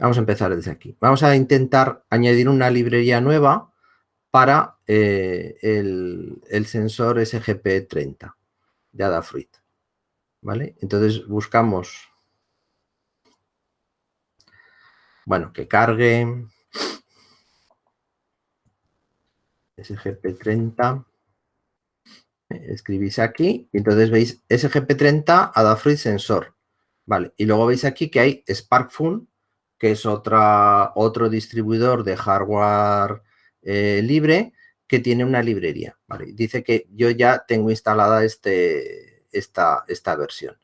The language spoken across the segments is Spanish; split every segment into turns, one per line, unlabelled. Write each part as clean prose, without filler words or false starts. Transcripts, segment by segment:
Vamos a empezar desde aquí. Vamos a intentar añadir una librería nueva para el sensor SGP30 de Adafruit, ¿vale? Entonces buscamos, bueno, que cargue SGP30, escribís aquí y entonces veis SGP30 Adafruit sensor, ¿vale? Y luego veis aquí que hay SparkFun, que es otro distribuidor de hardware libre que tiene una librería, ¿vale? Dice que yo ya tengo instalada esta versión.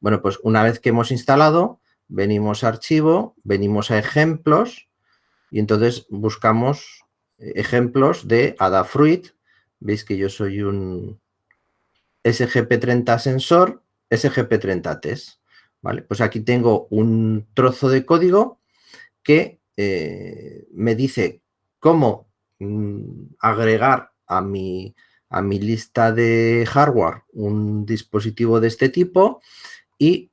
Bueno, pues una vez que hemos instalado, venimos a archivo, venimos a ejemplos y entonces buscamos ejemplos de Adafruit. Veis que yo soy un SGP30 sensor, SGP30 test, ¿vale? Pues aquí tengo un trozo de código que me dice cómo agregar a mi lista de hardware un dispositivo de este tipo y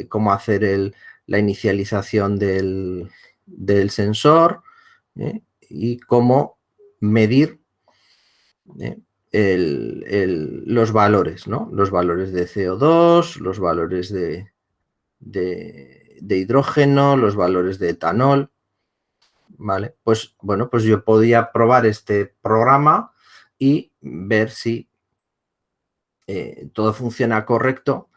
cómo hacer la inicialización del sensor y cómo medir los valores, ¿no? Los valores de CO2, los valores de hidrógeno, los valores de etanol, ¿vale? Pues bueno, pues yo podía probar este programa y ver si todo funciona correcto.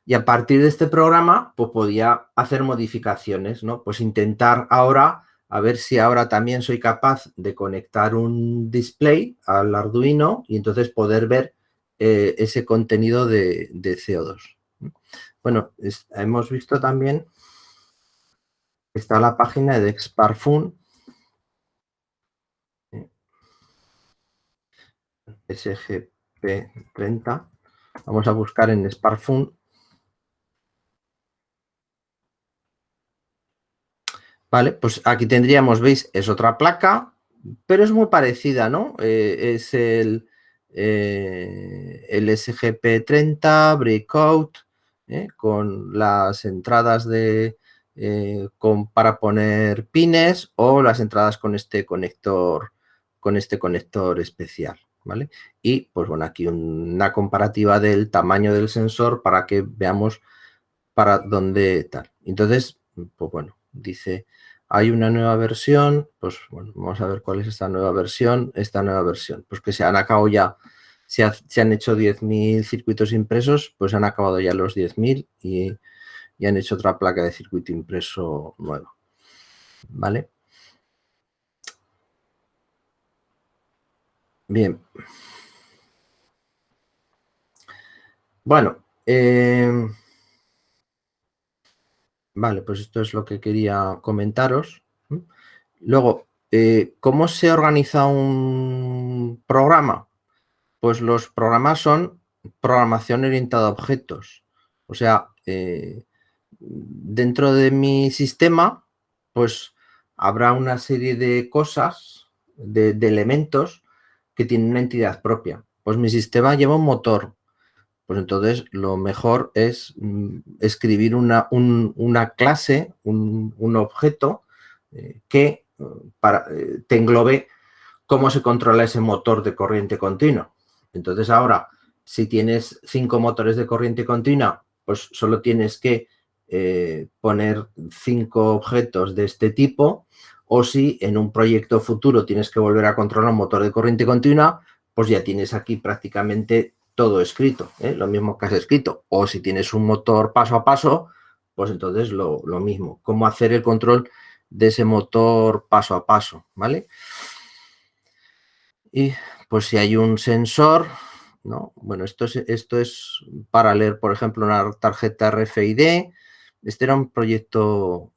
Y a partir de este programa, pues podía hacer modificaciones, ¿no? Pues intentar ahora, a ver si ahora también soy capaz de conectar un display al Arduino y entonces poder ver ese contenido de CO2. Bueno, hemos visto también, está la página de SparkFun, SGP30. Vamos a buscar en SparkFun. Vale, pues aquí tendríamos, veis, es otra placa, pero es muy parecida, ¿no? Es el SGP30 Breakout, con las entradas para poner pines o las entradas con este conector especial, ¿vale? Y, pues bueno, aquí una comparativa del tamaño del sensor para que veamos para dónde tal. Entonces, pues bueno, dice, hay una nueva versión, pues bueno, vamos a ver cuál es esta nueva versión, pues que se han acabado ya, se han hecho 10.000 circuitos impresos, pues han acabado ya los 10.000 y han hecho otra placa de circuito impreso nueva, ¿vale? Bien. Bueno, vale, pues esto es lo que quería comentaros. Luego, ¿cómo se organiza un programa? Pues los programas son programación orientada a objetos. O sea, dentro de mi sistema, pues habrá una serie de cosas, de elementos que tienen una entidad propia. Pues mi sistema lleva un motor. Pues entonces lo mejor es escribir una clase, un objeto que te englobe cómo se controla ese motor de corriente continua. Entonces ahora, si tienes 5 motores de corriente continua, pues solo tienes que poner 5 objetos de este tipo, o si en un proyecto futuro tienes que volver a controlar un motor de corriente continua, pues ya tienes aquí prácticamente todo escrito, lo mismo que has escrito. O si tienes un motor paso a paso, pues entonces lo mismo, cómo hacer el control de ese motor paso a paso, ¿vale? Y pues si hay un sensor, ¿no? Bueno, esto es para leer, por ejemplo, una tarjeta RFID. Este era un proyecto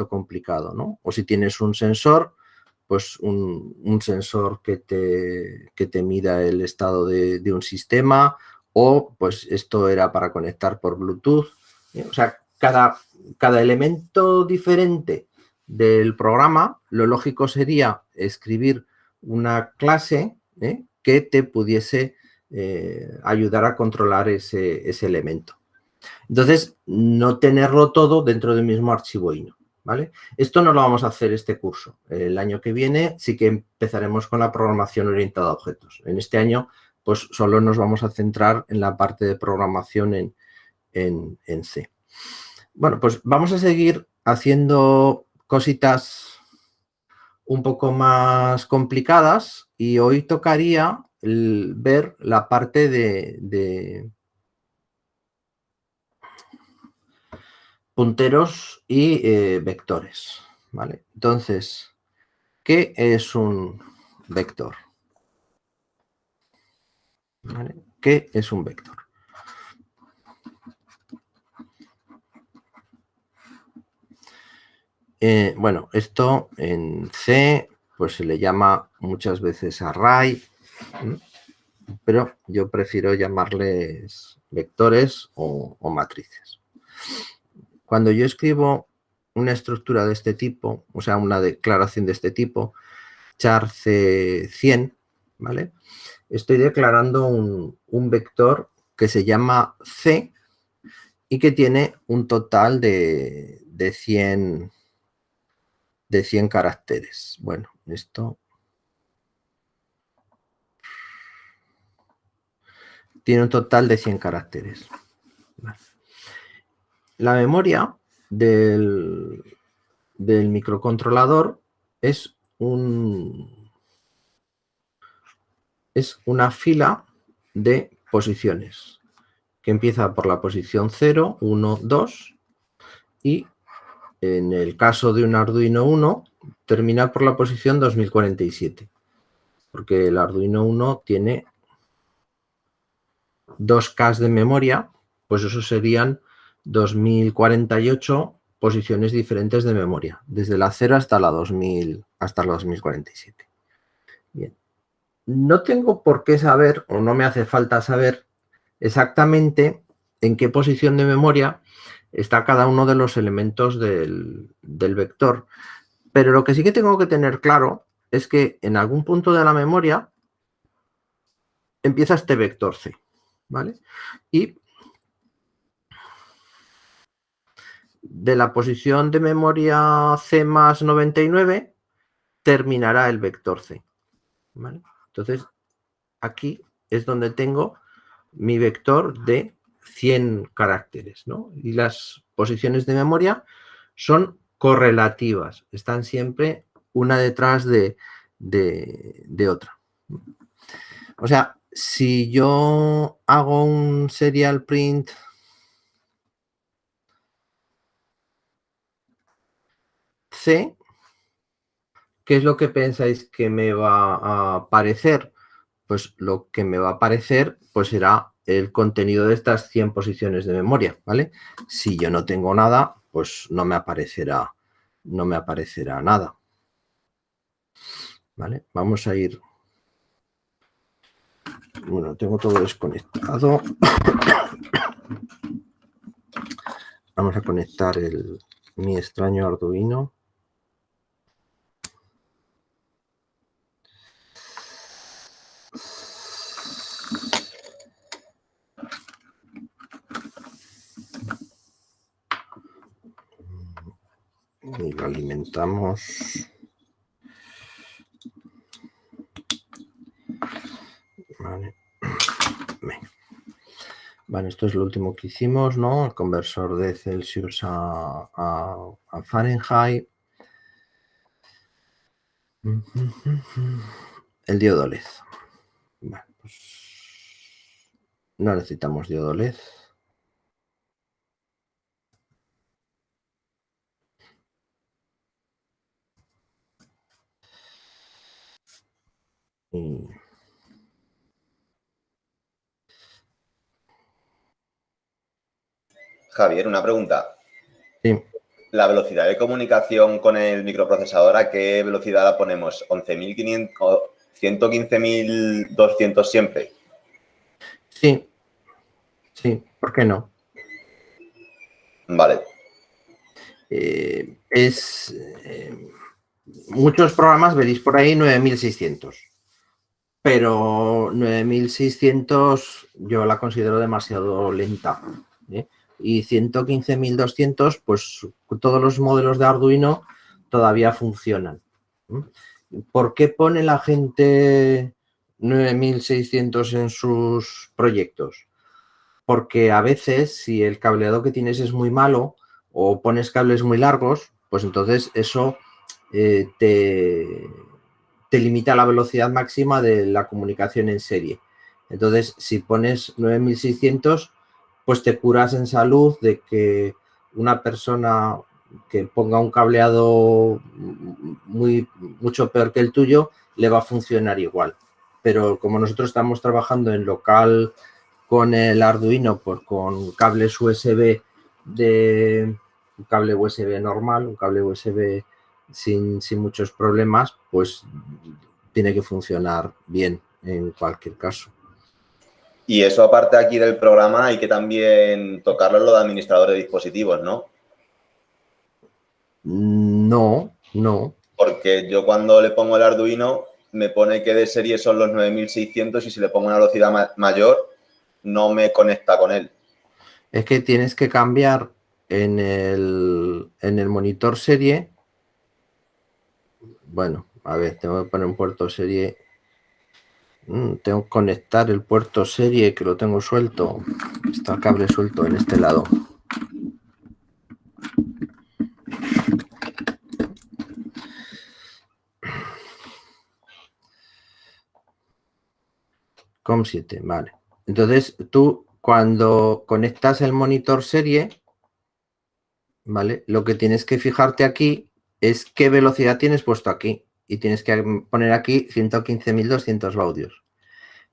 complicado, ¿no? O si tienes un sensor, pues un sensor que te mida el estado de un sistema, o pues esto era para conectar por Bluetooth. O sea, cada elemento diferente del programa, lo lógico sería escribir una clase que te pudiese ayudar a controlar ese elemento. Entonces, no tenerlo todo dentro del mismo archivo INO, ¿vale? Esto no lo vamos a hacer este curso. El año que viene sí que empezaremos con la programación orientada a objetos. En este año, pues solo nos vamos a centrar en la parte de programación en C. Bueno, pues vamos a seguir haciendo cositas un poco más complicadas y hoy tocaría ver la parte de punteros y vectores, ¿vale? Entonces, ¿qué es un vector? ¿Vale? ¿Qué es un vector? Bueno, esto en C pues se le llama muchas veces array, pero yo prefiero llamarles vectores o matrices. Cuando yo escribo una estructura de este tipo, o sea, una declaración de este tipo, char C100, ¿vale? Estoy declarando un vector que se llama C y que tiene un total de 100 caracteres. Bueno, esto tiene un total de 100 caracteres. Vale. La memoria del microcontrolador es una fila de posiciones que empieza por la posición 0, 1, 2 y en el caso de un Arduino 1 termina por la posición 2047, porque el Arduino 1 tiene 2K de memoria, pues eso serían 2048 posiciones diferentes de memoria, desde la 0 hasta la 2047. Bien. No tengo por qué saber, o no me hace falta saber exactamente en qué posición de memoria está cada uno de los elementos del vector. Pero lo que sí que tengo que tener claro es que en algún punto de la memoria empieza este vector C, ¿vale? Y de la posición de memoria C más 99 terminará el vector C, ¿vale? Entonces, aquí es donde tengo mi vector de 100 caracteres, ¿no? Y las posiciones de memoria son correlativas, están siempre una detrás de otra. O sea, si yo hago un serial print C, ¿qué es lo que pensáis que me va a aparecer? Pues lo que me va a aparecer pues será el contenido de estas 100 posiciones de memoria, ¿vale? Si yo no tengo nada, pues no me aparecerá nada, ¿vale? Vamos a ir... Bueno, tengo todo desconectado. Vamos a conectar mi extraño Arduino. Y lo alimentamos. Vale. Vale, esto es lo último que hicimos, ¿no? El conversor de Celsius a Fahrenheit. El diodo LED. Vale, pues no necesitamos diodo LED. Y...
Javier, una pregunta.
Sí.
La velocidad de comunicación con el microprocesador, ¿a qué velocidad la ponemos? ¿11.500 o 115.200 siempre?
Sí. Sí, ¿por qué no?
Vale.
Muchos programas veréis por ahí 9600. Pero 9600 yo la considero demasiado lenta, ¿eh? y 115.200, pues todos los modelos de Arduino todavía funcionan. ¿Por qué pone la gente 9.600 en sus proyectos? Porque a veces, si el cableado que tienes es muy malo o pones cables muy largos, pues entonces eso te limita la velocidad máxima de la comunicación en serie. Entonces, si pones 9.600, pues te curas en salud de que una persona que ponga un cableado mucho peor que el tuyo le va a funcionar igual. Pero como nosotros estamos trabajando en local con el Arduino, pues con cables USB un cable USB normal, un cable USB sin muchos problemas, pues tiene que funcionar bien en cualquier caso.
Y eso, aparte aquí del programa, hay que también tocarlo en lo de administrador de dispositivos, ¿no?
No.
Porque yo cuando le pongo el Arduino, me pone que de serie son los 9.600 y si le pongo una velocidad mayor, no me conecta con él.
Es que tienes que cambiar en el monitor serie. Bueno, a ver, tengo que poner un puerto serie. Tengo que conectar el puerto serie, que lo tengo suelto. Está el cable suelto en este lado. COM7, vale. Entonces, tú cuando conectas el monitor serie, ¿vale? Lo que tienes que fijarte aquí es qué velocidad tienes puesto aquí. Y tienes que poner aquí 115.200 baudios.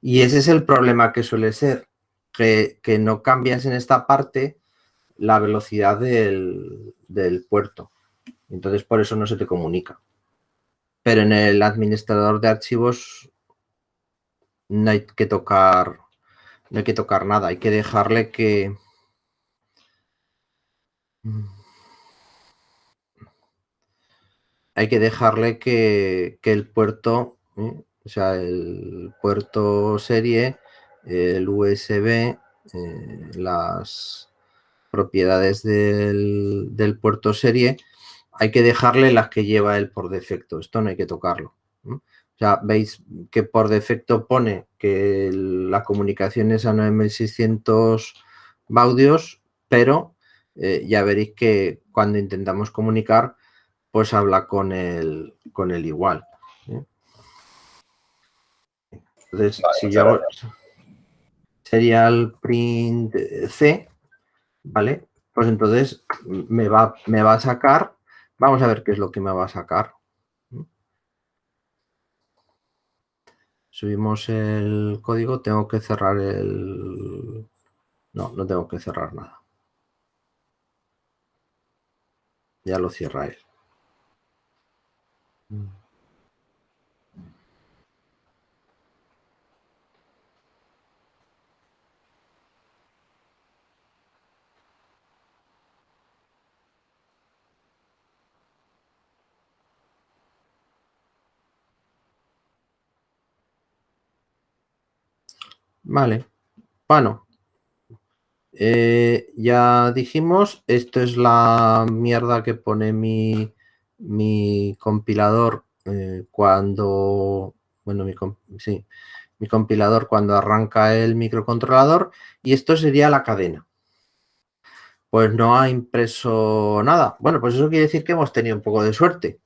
Y ese es el problema que suele ser, que no cambias en esta parte la velocidad del puerto. Entonces, por eso no se te comunica. Pero en el administrador de archivos no hay que tocar nada. Hay que dejarle que... Hay que dejarle que el puerto, o sea, el puerto serie, el USB, las propiedades del puerto serie, hay que dejarle las que lleva él por defecto. Esto no hay que tocarlo. O sea, veis que por defecto pone que la comunicación es a 9.600 baudios, pero ya veréis que cuando intentamos comunicar, pues habla con el igual. Entonces,
Vale,
si yo hago
gracias.
serial print C, ¿vale? Pues entonces me va a sacar, vamos a ver qué es lo que me va a sacar. Subimos el código, tengo que cerrar el... No tengo que cerrar nada. Ya lo cierra él. Vale. Bueno, ya dijimos, esto es la mierda que pone mi compilador cuando, bueno, mi compilador cuando arranca el microcontrolador, y esto sería la cadena. Pues no ha impreso nada. Bueno, pues eso quiere decir que hemos tenido un poco de suerte,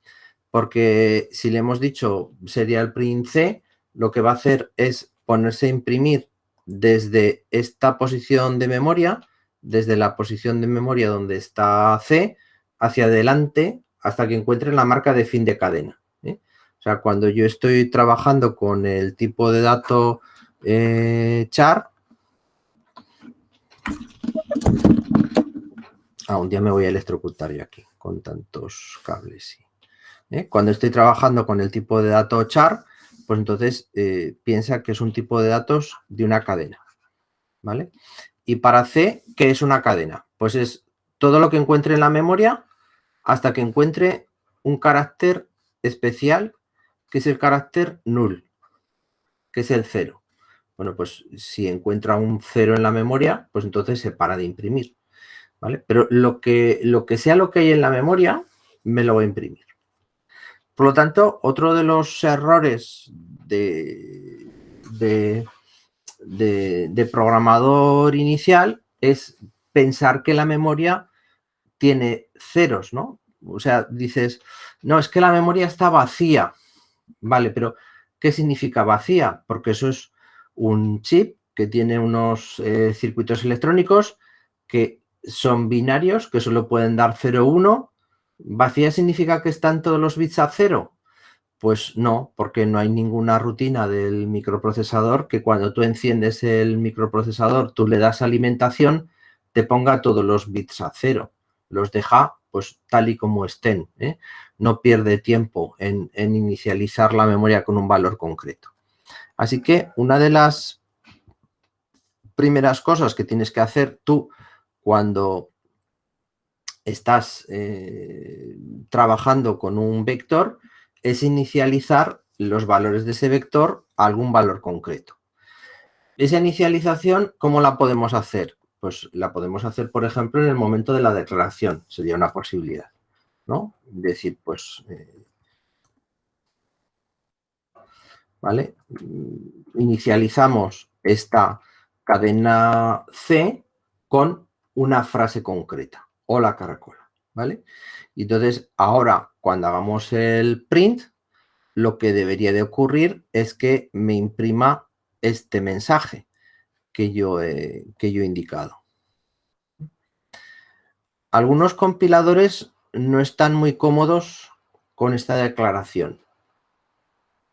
porque si le hemos dicho serial print C, lo que va a hacer es ponerse a imprimir desde esta posición de memoria, desde la posición de memoria donde está C, hacia adelante hasta que encuentre la marca de fin de cadena. O sea, cuando yo estoy trabajando con el tipo de dato char, un día me voy a electrocutar yo aquí con tantos cables. Sí. Cuando estoy trabajando con el tipo de dato char, pues entonces piensa que es un tipo de datos de una cadena, ¿vale? Y para C, ¿qué es una cadena? Pues es todo lo que encuentre en la memoria hasta que encuentre un carácter especial, que es el carácter null, que es el 0. Bueno, pues si encuentra un 0 en la memoria, pues entonces se para de imprimir. ¿vale? Pero lo que sea lo que hay en la memoria, me lo voy a imprimir. Por lo tanto, otro de los errores de programador inicial es pensar que la memoria tiene ceros, ¿no? O sea, dices, no, es que la memoria está vacía. Vale, pero ¿qué significa vacía? Porque eso es un chip que tiene unos circuitos electrónicos que son binarios, que solo pueden dar 0 o 1. ¿Vacía significa que están todos los bits a 0? Pues no, porque no hay ninguna rutina del microprocesador que cuando tú enciendes el microprocesador, tú le das alimentación, te ponga todos los bits a 0. Los deja pues tal y como estén, ¿eh? No pierde tiempo en inicializar la memoria con un valor concreto. Así que una de las primeras cosas que tienes que hacer tú cuando estás trabajando con un vector es inicializar los valores de ese vector a algún valor concreto. Esa inicialización, ¿cómo la podemos hacer? Pues la podemos hacer, por ejemplo, en el momento de la declaración. Sería una posibilidad, ¿no? Decir, pues, ¿vale? Inicializamos esta cadena C con una frase concreta. Hola, caracola, ¿vale? Y entonces, ahora, cuando hagamos el print, lo que debería de ocurrir es que me imprima este mensaje que yo he indicado. Algunos compiladores no están muy cómodos con esta declaración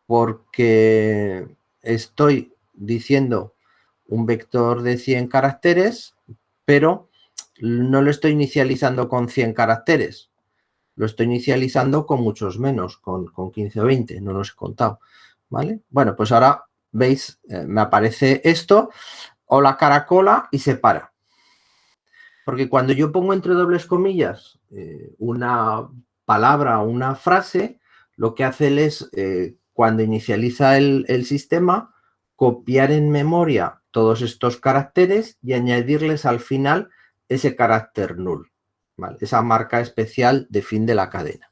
porque estoy diciendo un vector de 100 caracteres, pero no lo estoy inicializando con 100 caracteres. Lo estoy inicializando con muchos menos, con 15 o 20, no los he contado, ¿vale? Bueno, pues ahora, veis, me aparece esto, hola caracola, y se para. Porque cuando yo pongo entre dobles comillas una palabra o una frase, lo que hace él es, cuando inicializa el sistema, copiar en memoria todos estos caracteres y añadirles al final ese carácter null, ¿vale? Esa marca especial de fin de la cadena.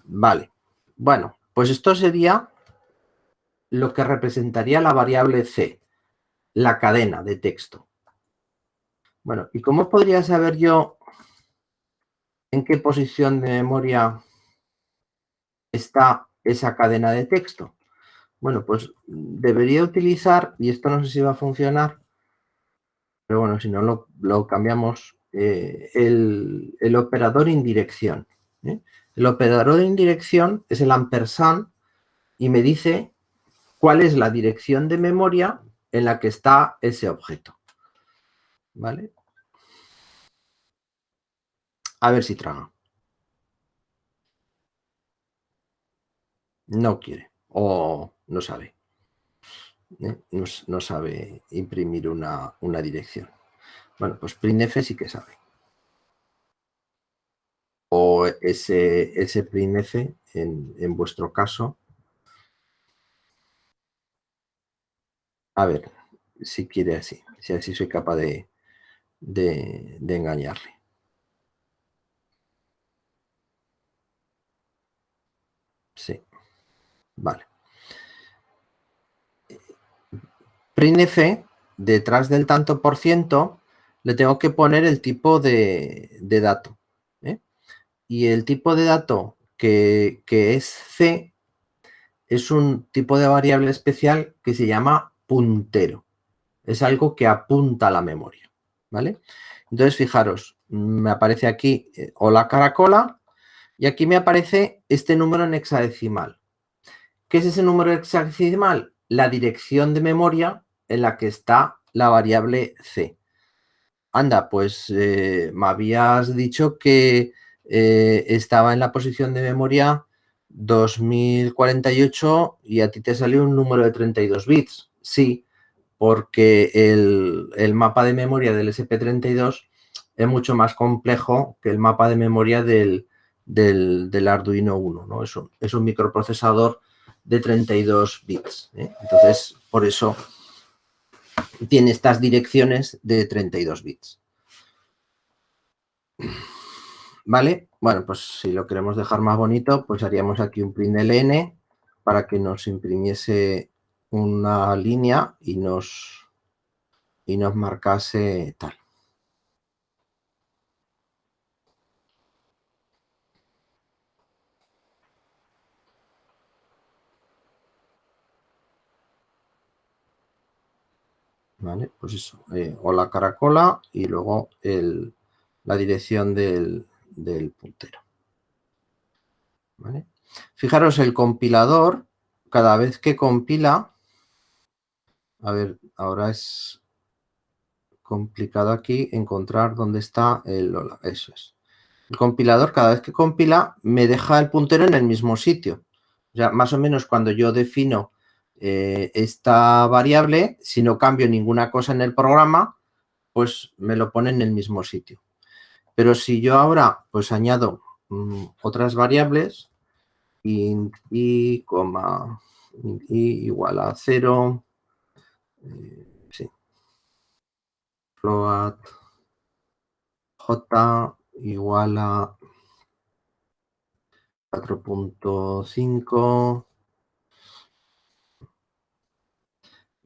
Vale, bueno, pues esto sería lo que representaría la variable C, la cadena de texto. Bueno, ¿y cómo podría saber yo en qué posición de memoria está esa cadena de texto? Bueno, pues debería utilizar, y esto no sé si va a funcionar, pero bueno, si no lo cambiamos, el operador indirección, ¿eh? El operador indirección es el ampersand y me dice cuál es la dirección de memoria en la que está ese objeto. ¿Vale? A ver si traga. No quiere o no sabe. No sabe imprimir una dirección. Bueno, pues printf sí que sabe. O ese printf, en vuestro caso. A ver, si quiere así. Si así soy capaz de engañarle. Sí. Vale. Printf, detrás del tanto por ciento, le tengo que poner el tipo de dato. Y el tipo de dato que es C es un tipo de variable especial que se llama puntero. Es algo que apunta a la memoria, ¿vale? Entonces, fijaros, me aparece aquí hola caracola y aquí me aparece este número en hexadecimal. ¿Qué es ese número hexadecimal? La dirección de memoria en la que está la variable C. Anda, pues me habías dicho que estaba en la posición de memoria 2048 y a ti te salió un número de 32 bits. Sí, porque el mapa de memoria del SP32 es mucho más complejo que el mapa de memoria del Arduino Uno, ¿no? Es un microprocesador de 32 bits. Entonces, por eso tiene estas direcciones de 32 bits. ¿Vale? Bueno, pues si lo queremos dejar más bonito, pues haríamos aquí un println para que nos imprimiese una línea y nos marcase tal. ¿Vale? Pues eso, hola caracola y luego la dirección del puntero. ¿Vale? Fijaros, el compilador, cada vez que compila, a ver, ahora es complicado aquí encontrar dónde está el hola, eso es. El compilador, cada vez que compila, me deja el puntero en el mismo sitio. O sea, más o menos cuando yo defino esta variable, si no cambio ninguna cosa en el programa, pues me lo pone en el mismo sitio. Pero si yo ahora pues añado otras variables, int i, igual a 0, sí, float j igual a 4.5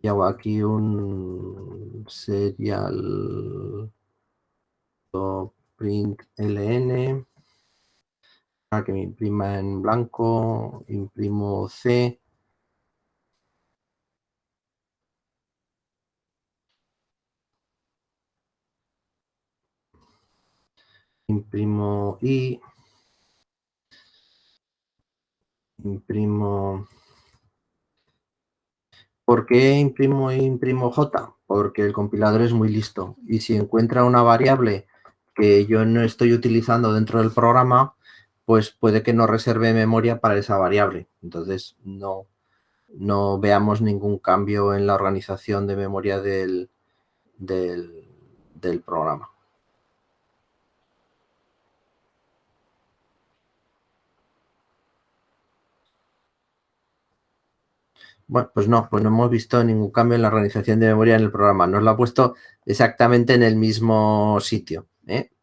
y hago aquí un serial print ln para que me imprima en blanco, imprimo C, imprimo I, imprimo... ¿Por qué imprimo I, imprimo J? Porque el compilador es muy listo y si encuentra una variable que yo no estoy utilizando dentro del programa, pues puede que no reserve memoria para esa variable. Entonces no veamos ningún cambio en la organización de memoria del programa. Bueno, pues no hemos visto ningún cambio en la organización de memoria en el programa. Nos lo ha puesto exactamente en el mismo sitio.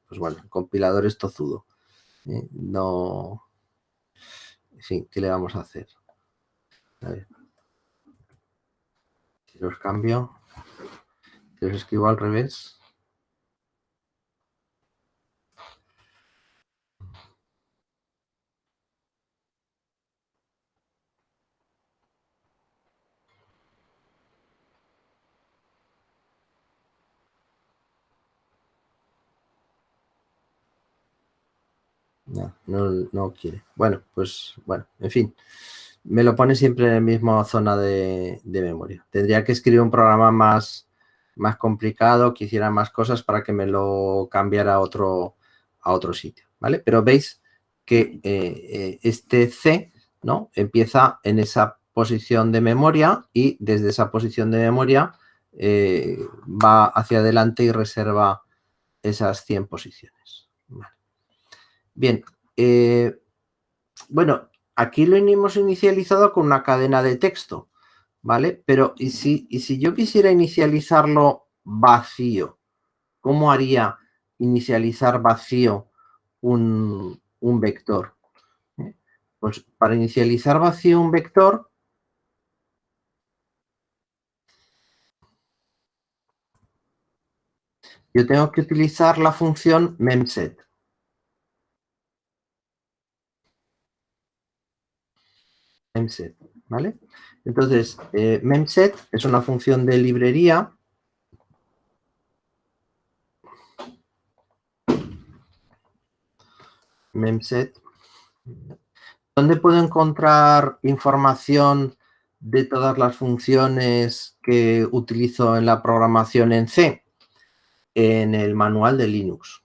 Pues bueno, el compilador es tozudo. No... En fin, ¿qué le vamos a hacer? A ver. Si los cambio, si los escribo al revés. No quiere. Bueno, pues bueno, en fin. Me lo pone siempre en la misma zona de memoria. Tendría que escribir un programa más complicado, que hiciera más cosas para que me lo cambiara a otro sitio, ¿vale? Pero veis que este C, ¿no? Empieza en esa posición de memoria y desde esa posición de memoria va hacia adelante y reserva esas 100 posiciones. Vale. Bien, bueno, aquí lo hemos inicializado con una cadena de texto, ¿vale? Pero ¿y si yo quisiera inicializarlo vacío? ¿Cómo haría inicializar vacío un vector? Pues para inicializar vacío un vector, yo tengo que utilizar la función memset. Memset, ¿vale? Entonces, memset es una función de librería memset. ¿Dónde puedo encontrar información de todas las funciones que utilizo en la programación en C? En el manual de Linux.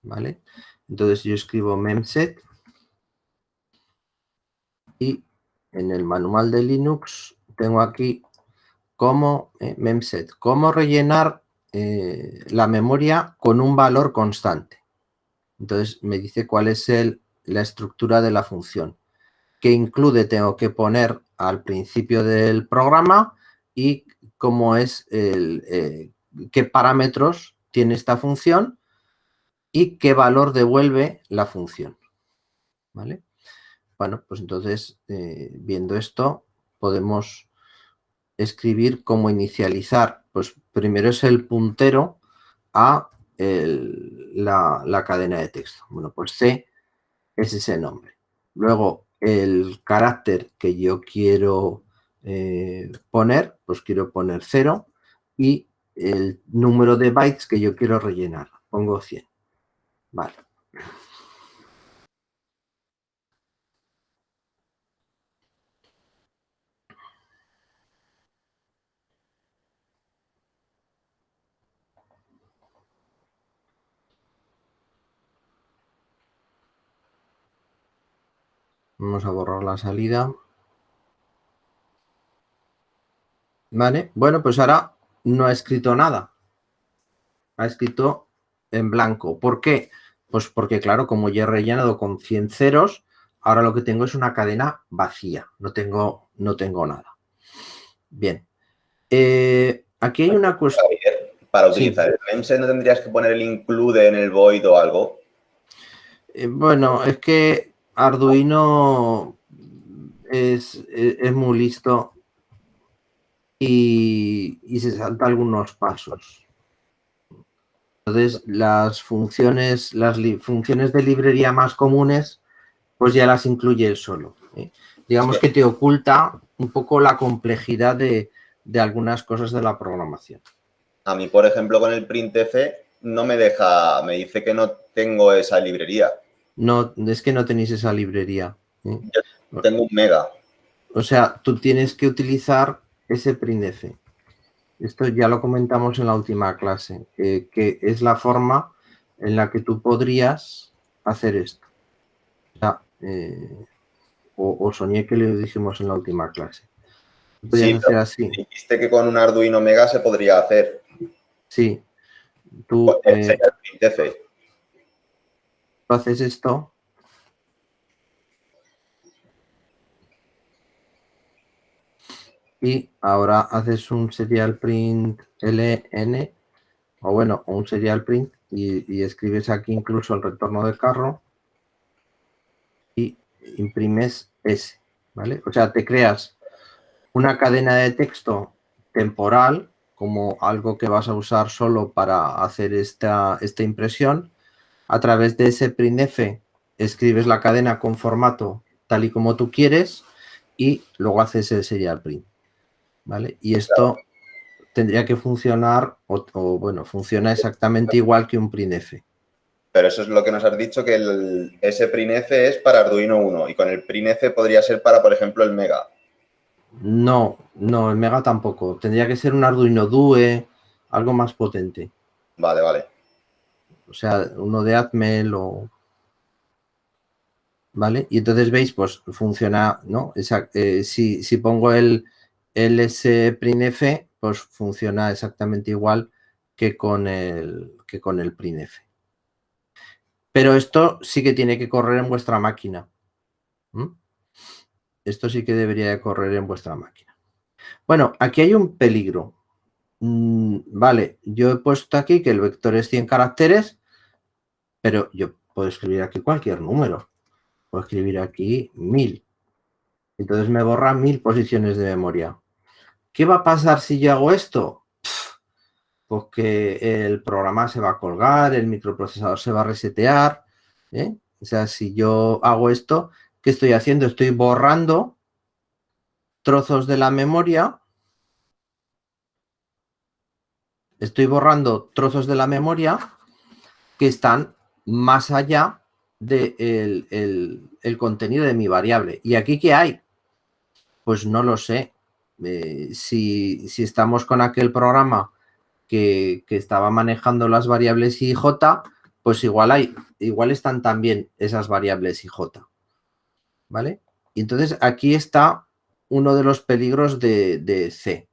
¿Vale? Entonces yo escribo memset y en el manual de Linux tengo aquí cómo memset, cómo rellenar la memoria con un valor constante. Entonces me dice cuál es la estructura de la función. ¿Qué include? Tengo que poner al principio del programa y cómo es qué parámetros tiene esta función y qué valor devuelve la función, ¿vale? Bueno, pues entonces, viendo esto, podemos escribir cómo inicializar. Pues primero es el puntero a la cadena de texto. Bueno, pues C es ese nombre. Luego, el carácter que yo quiero poner, pues quiero poner 0 y el número de bytes que yo quiero rellenar. Pongo 100. Vale. Vamos a borrar la salida. Vale, bueno, pues ahora no ha escrito nada. Ha escrito en blanco. ¿Por qué? Pues porque, claro, como ya he rellenado con 100 ceros, ahora lo que tengo es una cadena vacía. No tengo nada. Bien. Aquí hay una cuestión.
Para utilizar el memset, ¿no tendrías que poner el include en el void o algo?
Bueno, es que Arduino es muy listo y se salta algunos pasos. Entonces, las funciones de librería más comunes, pues ya las incluye él solo. Digamos que te oculta un poco la complejidad de algunas cosas de la programación.
A mí, por ejemplo, con el printf no me deja, me dice que no tengo esa librería.
No, es que no tenéis esa librería.
Yo tengo un mega.
O sea, tú tienes que utilizar ese printf. Esto ya lo comentamos en la última clase, que es la forma en la que tú podrías hacer esto. O sea, o soñé que lo dijimos en la última clase.
Sí,
hacer así.
Dijiste que con un Arduino Mega se podría hacer.
Sí. Tú
printf.
Haces esto. Y ahora haces un serial print ln, o bueno, un serial print, y escribes aquí incluso el retorno de carro y imprimes S, ¿vale? O sea, te creas una cadena de texto temporal como algo que vas a usar solo para hacer esta impresión. A través de ese printf escribes la cadena con formato tal y como tú quieres y luego haces el serial print, ¿vale? Y esto tendría que funcionar, o bueno, funciona exactamente igual que un printf.
Pero eso es lo que nos has dicho, que ese printf es para Arduino 1 y con el printf podría ser para, por ejemplo, el Mega.
No, el Mega tampoco. Tendría que ser un Arduino Due, algo más potente.
Vale.
O sea, uno de Atmel o... ¿Vale? Y entonces veis, pues funciona, ¿no? Si pongo el sprintf, pues funciona exactamente igual que con el printf. Pero esto sí que tiene que correr en vuestra máquina. Esto sí que debería de correr en vuestra máquina. Bueno, aquí hay un peligro. Vale, yo he puesto aquí que el vector es 100 caracteres, pero yo puedo escribir aquí cualquier número. Puedo escribir aquí 1000. Entonces me borra 1000 posiciones de memoria. ¿Qué va a pasar si yo hago esto? Pues que el programa se va a colgar, el microprocesador se va a resetear. O sea, si yo hago esto, ¿qué estoy haciendo? Estoy borrando trozos de la memoria. Estoy borrando trozos de la memoria que están más allá del el contenido de mi variable. ¿Y aquí qué hay? Pues no lo sé. Si estamos con aquel programa que estaba manejando las variables IJ, pues igual están también esas variables IJ. ¿Vale? Y entonces aquí está uno de los peligros de C.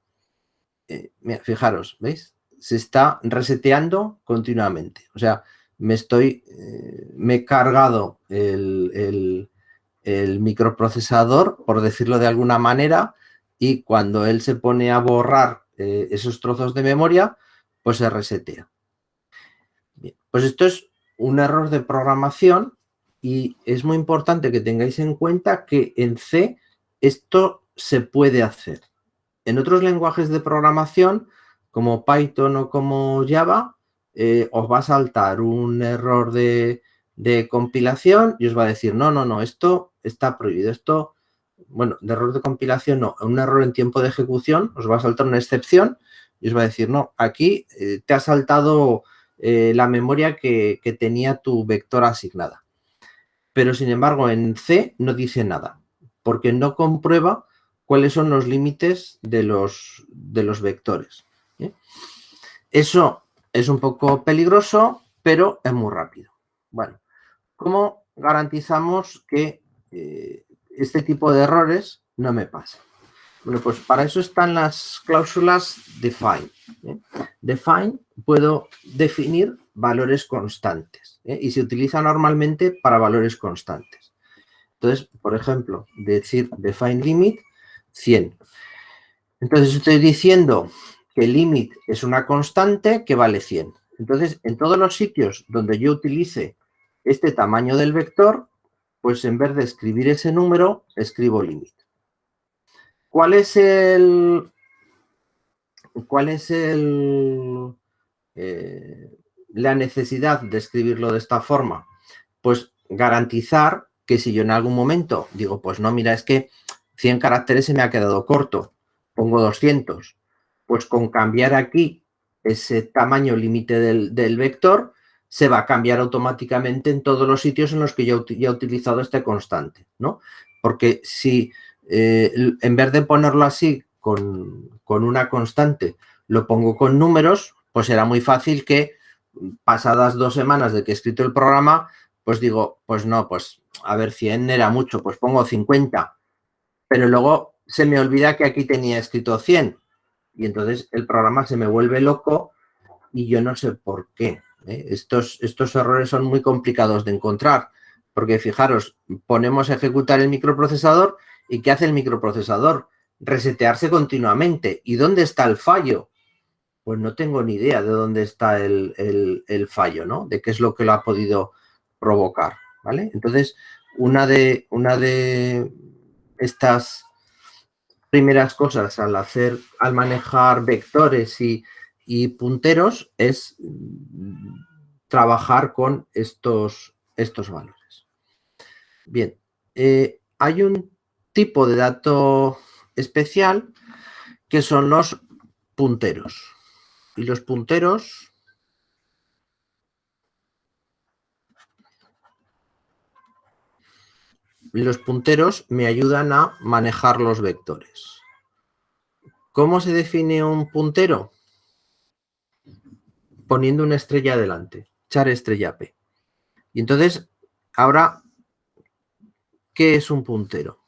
Mira, fijaros, ¿veis? Se está reseteando continuamente. O sea, me he cargado el microprocesador, por decirlo de alguna manera, y cuando él se pone a borrar esos trozos de memoria, pues se resetea. Pues esto es un error de programación y es muy importante que tengáis en cuenta que en C esto se puede hacer. En otros lenguajes de programación, como Python o como Java, os va a saltar un error de compilación y os va a decir, no, esto está prohibido. Esto, bueno, de error de compilación no, un error en tiempo de ejecución, os va a saltar una excepción y os va a decir, no, aquí te ha saltado la memoria que tenía tu vector asignada. Pero, sin embargo, en C no dice nada, porque no comprueba cuáles son los límites de los vectores. Eso es un poco peligroso, pero es muy rápido. Bueno, ¿cómo garantizamos que este tipo de errores no me pasen? Bueno, pues para eso están las cláusulas define. Define puedo definir valores constantes y se utiliza normalmente para valores constantes. Entonces, por ejemplo, decir define limit 100. Entonces estoy diciendo que limit es una constante que vale 100. Entonces, en todos los sitios donde yo utilice este tamaño del vector, pues en vez de escribir ese número, escribo limit. ¿Cuál es la necesidad de escribirlo de esta forma? Pues garantizar que si yo en algún momento digo, pues no, mira, es que 100 caracteres se me ha quedado corto, pongo 200, pues con cambiar aquí ese tamaño límite del vector, se va a cambiar automáticamente en todos los sitios en los que yo ya he utilizado este constante, ¿no? Porque si en vez de ponerlo así con una constante, lo pongo con números, pues será muy fácil que pasadas 2 semanas de que he escrito el programa, pues digo, pues no, pues a ver, 100 era mucho, pues pongo 50. Pero luego se me olvida que aquí tenía escrito 100. Y entonces el programa se me vuelve loco y yo no sé por qué. Estos errores son muy complicados de encontrar. Porque fijaros, ponemos a ejecutar el microprocesador y ¿qué hace el microprocesador? Resetearse continuamente. ¿Y dónde está el fallo? Pues no tengo ni idea de dónde está el fallo, ¿no? De qué es lo que lo ha podido provocar, ¿vale? Entonces, una de estas primeras cosas al manejar vectores y punteros es trabajar con estos valores. Bien, hay un tipo de dato especial que son los punteros. Y los punteros me ayudan a manejar los vectores. ¿Cómo se define un puntero? Poniendo una estrella delante, char estrella P. Y entonces, ahora, ¿qué es un puntero?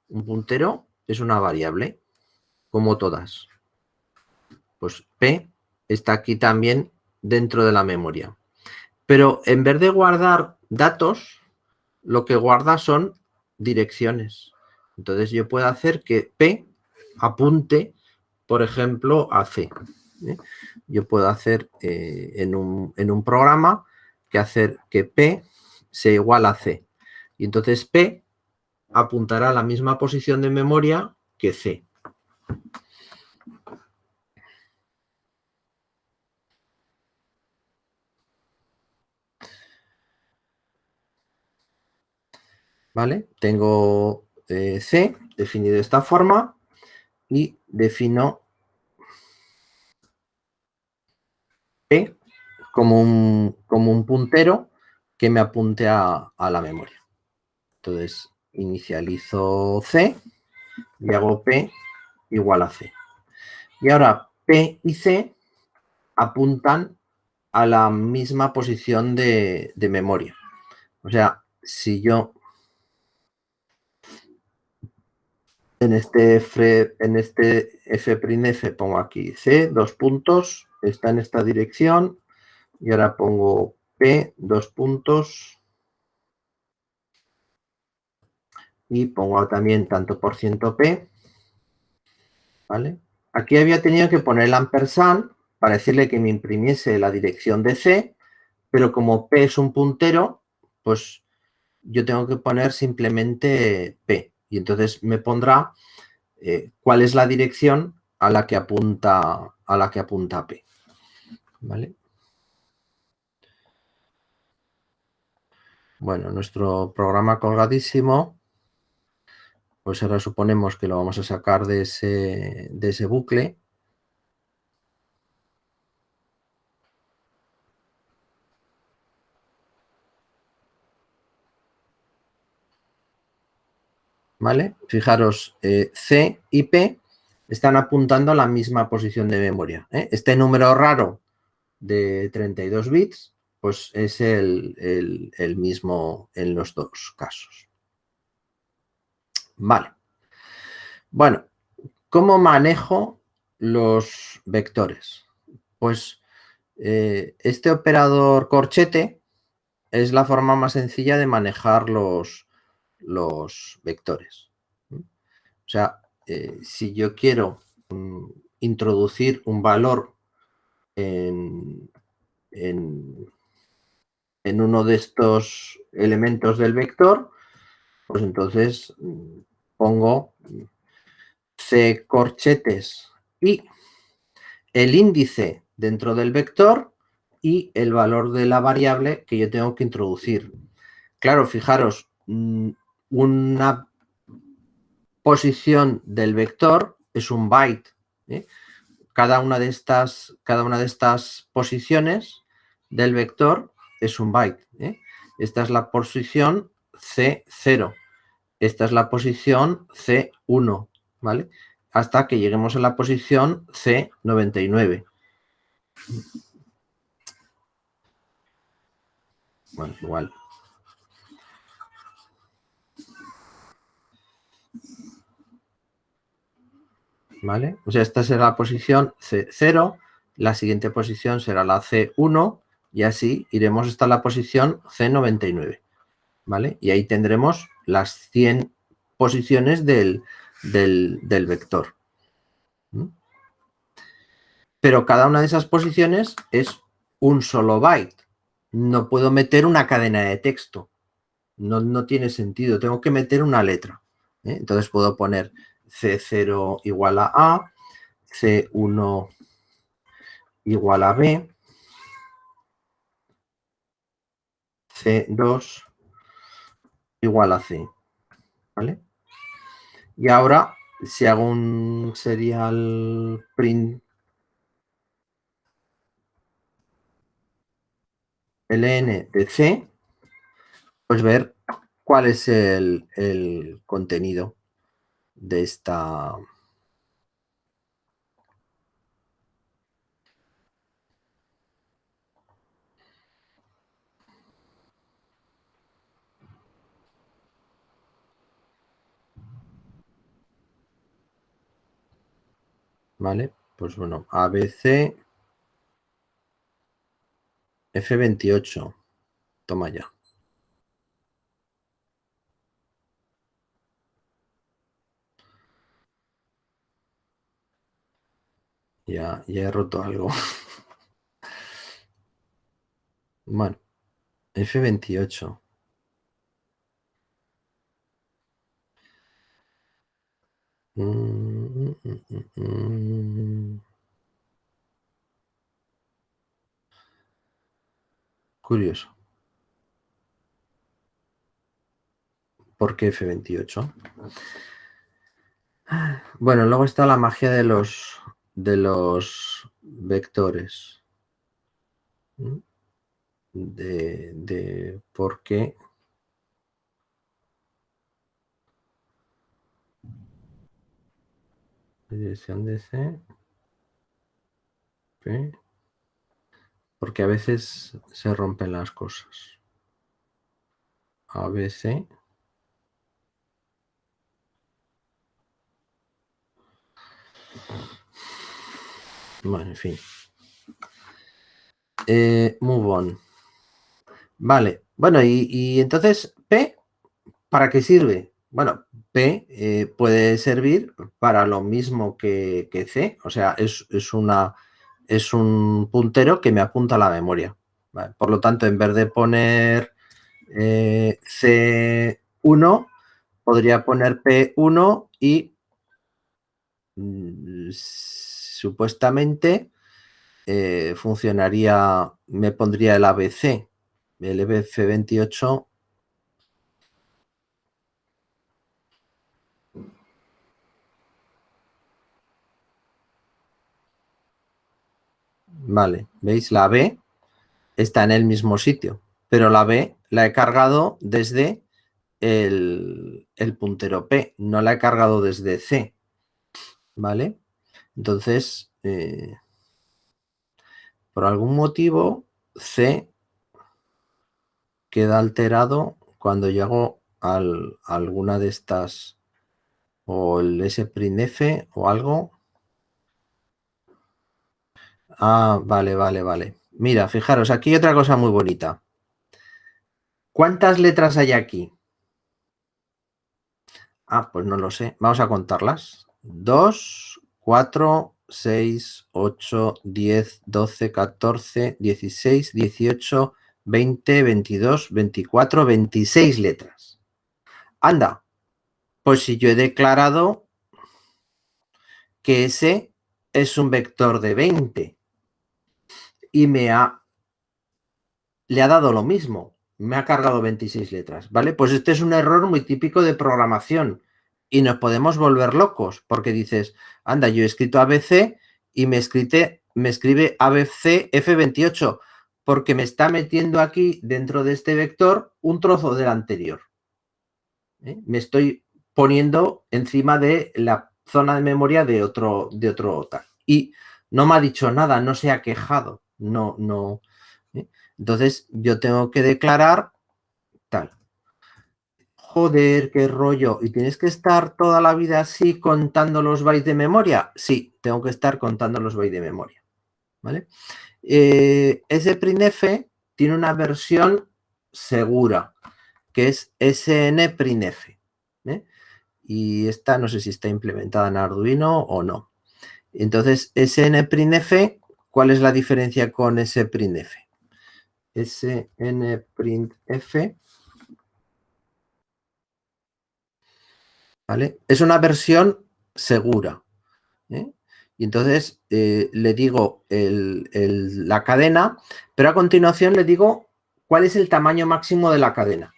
Un puntero es una variable, como todas. Pues P está aquí también dentro de la memoria. Pero en vez de guardar datos, lo que guarda son direcciones. Entonces yo puedo hacer que P apunte, por ejemplo, a C. Yo puedo hacer en un programa que hacer que P sea igual a C. Y entonces P apuntará a la misma posición de memoria que C. ¿Vale? Tengo C definido de esta forma y defino P como un puntero que me apunte a la memoria. Entonces, inicializo C y hago P igual a C. Y ahora P y C apuntan a la misma posición de memoria. O sea, si yo en este f'F pongo aquí C, 2 puntos, está en esta dirección, y ahora pongo P, 2 puntos, y pongo también tanto por ciento P, ¿vale? Aquí había tenido que poner el ampersand para decirle que me imprimiese la dirección de C, pero como P es un puntero, pues yo tengo que poner simplemente P. Y entonces me pondrá cuál es la dirección a la que apunta P. ¿Vale? Bueno, nuestro programa colgadísimo, pues ahora suponemos que lo vamos a sacar de ese bucle. ¿Vale? Fijaros, C y P están apuntando a la misma posición de memoria. Este número raro de 32 bits, pues es el mismo en los dos casos. Vale. Bueno, ¿cómo manejo los vectores? Pues este operador corchete es la forma más sencilla de manejar los vectores. O sea, si yo quiero introducir un valor en uno de estos elementos del vector, pues entonces pongo C corchetes y el índice dentro del vector y el valor de la variable que yo tengo que introducir. Claro, fijaros, una posición del vector es un byte. Cada una de estas posiciones del vector es un byte. Esta es la posición C0. Esta es la posición C1, ¿vale? Hasta que lleguemos a la posición C99. Bueno, igual. ¿Vale? O sea, esta será la posición C0, la siguiente posición será la C1 y así iremos hasta la posición C99. ¿Vale? Y ahí tendremos las 100 posiciones del vector. Pero cada una de esas posiciones es un solo byte. No puedo meter una cadena de texto. No tiene sentido. Tengo que meter una letra. Entonces puedo poner C0 igual a A, C1 igual a B, C2 igual a C. ¿Vale? Y ahora, si hago un serial print ln de C, pues ver cuál es el contenido de esta. ¿Vale? Pues bueno, ABC F28. Toma ya. Ya he roto algo. Bueno, F28. Curioso. ¿Por qué F28? Bueno, luego está la magia de los vectores. De por qué dirección de C, P, porque a veces se rompen las cosas. ABC. Bueno, en fin. Move on. Vale. Bueno, y entonces, P, ¿para qué sirve? Bueno, P puede servir para lo mismo que C. O sea, es un puntero que me apunta a la memoria. Vale, por lo tanto, en vez de poner C1, podría poner P1 y supuestamente funcionaría, me pondría el ABC, el EBF28. Vale, ¿veis? La B está en el mismo sitio, pero la B la he cargado desde el puntero P, no la he cargado desde C, ¿vale? Entonces, por algún motivo, C queda alterado cuando llego a alguna de estas, o el S'F o algo. Ah, vale, vale, vale. Mira, fijaros, aquí hay otra cosa muy bonita. ¿Cuántas letras hay aquí? Ah, pues no lo sé. Vamos a contarlas. 2, 4, 6, 8, 10, 12, 14, 16, 18, 20, 22, 24, 26 letras. Anda, pues si yo he declarado que ese es un vector de 20 y le ha dado lo mismo, me ha cargado 26 letras, ¿vale? Pues este es un error muy típico de programación y nos podemos volver locos porque dices, anda, yo he escrito ABC y me escribe ABC F28 porque me está metiendo aquí dentro de este vector un trozo del anterior. Me estoy poniendo encima de la zona de memoria de otro tal. Y no me ha dicho nada, no se ha quejado, no. Entonces yo tengo que declarar tal. Joder, qué rollo. ¿Y tienes que estar toda la vida así contando los bytes de memoria? Sí, tengo que estar contando los bytes de memoria. ¿Vale? Ese printf tiene una versión segura, que es snprintf. Y esta no sé si está implementada en Arduino o no. Entonces, snprintf, ¿cuál es la diferencia con sprintf? snprintf, ¿vale? Es una versión segura. Y entonces le digo la cadena, pero a continuación le digo cuál es el tamaño máximo de la cadena.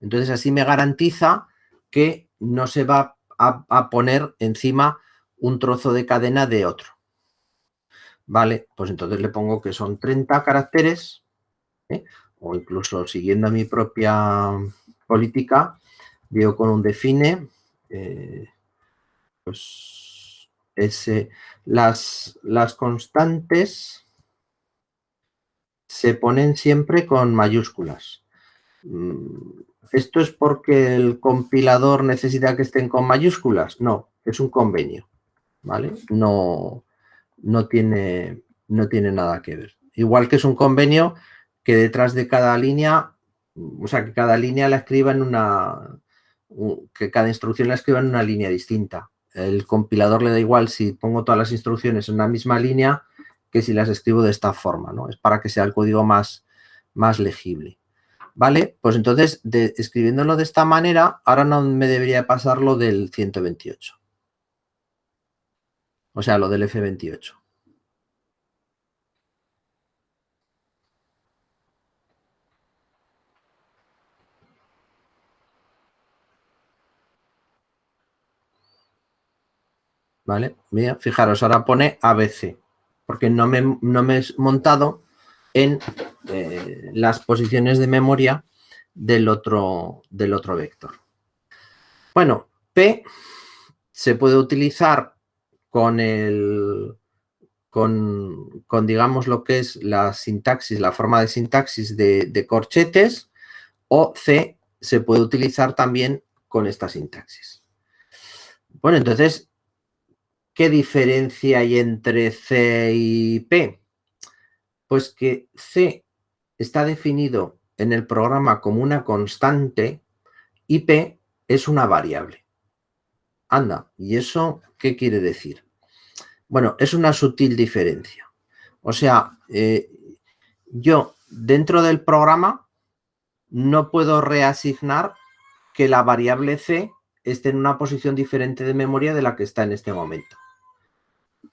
Entonces así me garantiza que no se va a poner encima un trozo de cadena de otro. Vale, pues entonces le pongo que son 30 caracteres, o incluso siguiendo mi propia política, digo con un define, pues las constantes se ponen siempre con mayúsculas. ¿Esto es porque el compilador necesita que estén con mayúsculas? No, es un convenio, ¿vale? No tiene nada que ver. Igual que es un convenio que detrás de cada línea, o sea, que cada línea la escriba en que cada instrucción la escriba en una línea distinta. El compilador le da igual si pongo todas las instrucciones en una misma línea que si las escribo de esta forma, ¿no? Es para que sea el código más legible. ¿Vale? Pues entonces, escribiéndolo de esta manera, ahora no me debería pasar lo del 128. O sea, lo del F28. ¿Vale? Mira, fijaros, ahora pone ABC, porque no me he montado en las posiciones de memoria del otro vector. Bueno, P se puede utilizar con digamos lo que es la sintaxis, la forma de sintaxis de corchetes, o C se puede utilizar también con esta sintaxis. Bueno, entonces, ¿qué diferencia hay entre C y P? Pues que C está definido en el programa como una constante y P es una variable. Anda, ¿y eso qué quiere decir? Bueno, es una sutil diferencia. O sea, yo dentro del programa no puedo reasignar que la variable C esté en una posición diferente de memoria de la que está en este momento.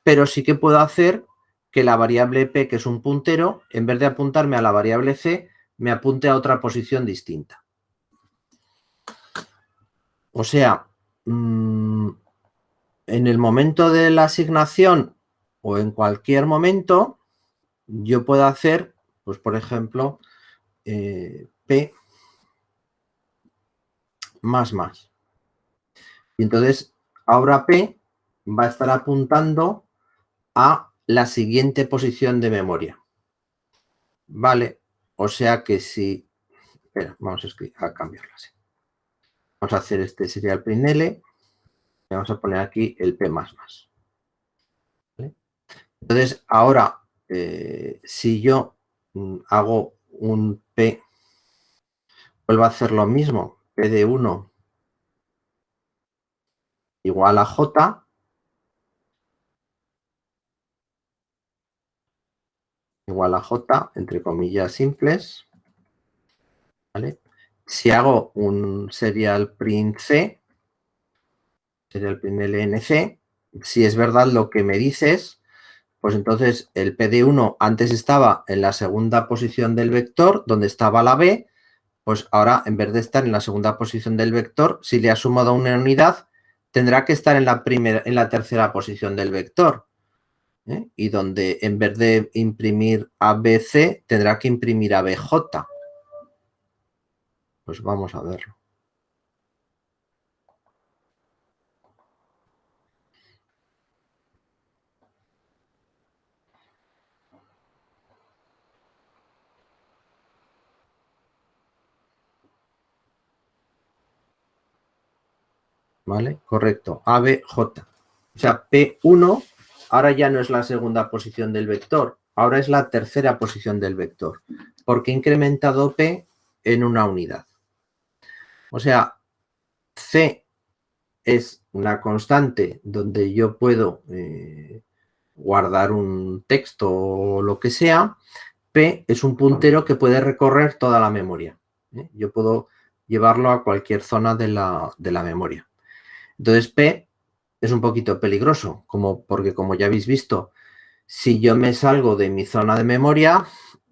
Pero sí que puedo hacer que la variable P, que es un puntero, en vez de apuntarme a la variable C, me apunte a otra posición distinta. O sea, en el momento de la asignación o en cualquier momento, yo puedo hacer, pues por ejemplo, P más más. Y entonces, ahora P va a estar apuntando a la siguiente posición de memoria. Vale, o sea que si... Espera, vamos a cambiarla así. Vamos a hacer este serial print L. Y vamos a poner aquí el P++. ¿Vale? Entonces, ahora, si yo hago un P, vuelvo a hacer lo mismo, P de 1 igual a J, igual a J, entre comillas simples, ¿vale? Si hago un serial print C, serial print LNC, si es verdad lo que me dices, pues entonces el P de 1 antes estaba en la segunda posición del vector, donde estaba la B, pues ahora en vez de estar en la segunda posición del vector, si le ha sumado una unidad, tendrá que estar en la tercera posición del vector. Y donde en vez de imprimir ABC, tendrá que imprimir ABJ. Pues vamos a verlo. ¿Vale? Correcto. ABJ. O sea, P1 ahora ya no es la segunda posición del vector, ahora es la tercera posición del vector, porque he incrementado P en una unidad. O sea, C es una constante donde yo puedo guardar un texto o lo que sea. P es un puntero que puede recorrer toda la memoria. Yo puedo llevarlo a cualquier zona de la memoria. Entonces, P es un poquito peligroso, porque como ya habéis visto, si yo me salgo de mi zona de memoria,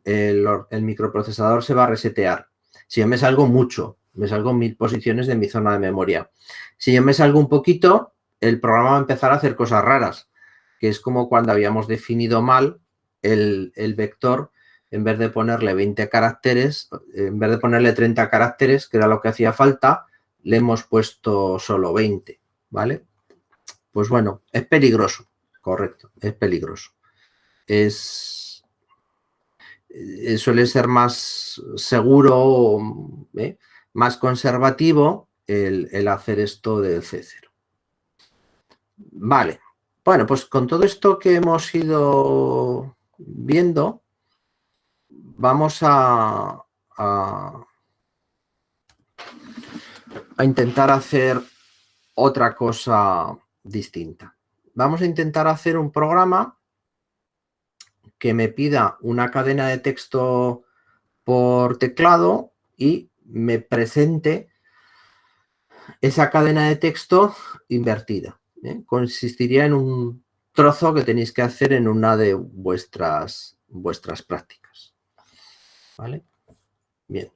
el microprocesador se va a resetear. Si yo me salgo mucho, me salgo 1000 posiciones de mi zona de memoria. Si yo me salgo un poquito, el programa va a empezar a hacer cosas raras, que es como cuando habíamos definido mal el vector, en vez de ponerle 20 caracteres, en vez de ponerle 30 caracteres, que era lo que hacía falta, le hemos puesto solo 20, ¿vale? Pues bueno, es peligroso, correcto, es peligroso. Suele ser más seguro, más conservativo el hacer esto del C0. Vale, bueno, pues con todo esto que hemos ido viendo, vamos a intentar hacer otra cosa distinta. Vamos a intentar hacer un programa que me pida una cadena de texto por teclado y me presente esa cadena de texto invertida. Consistiría en un trozo que tenéis que hacer en una de vuestras prácticas. ¿Vale? Bien.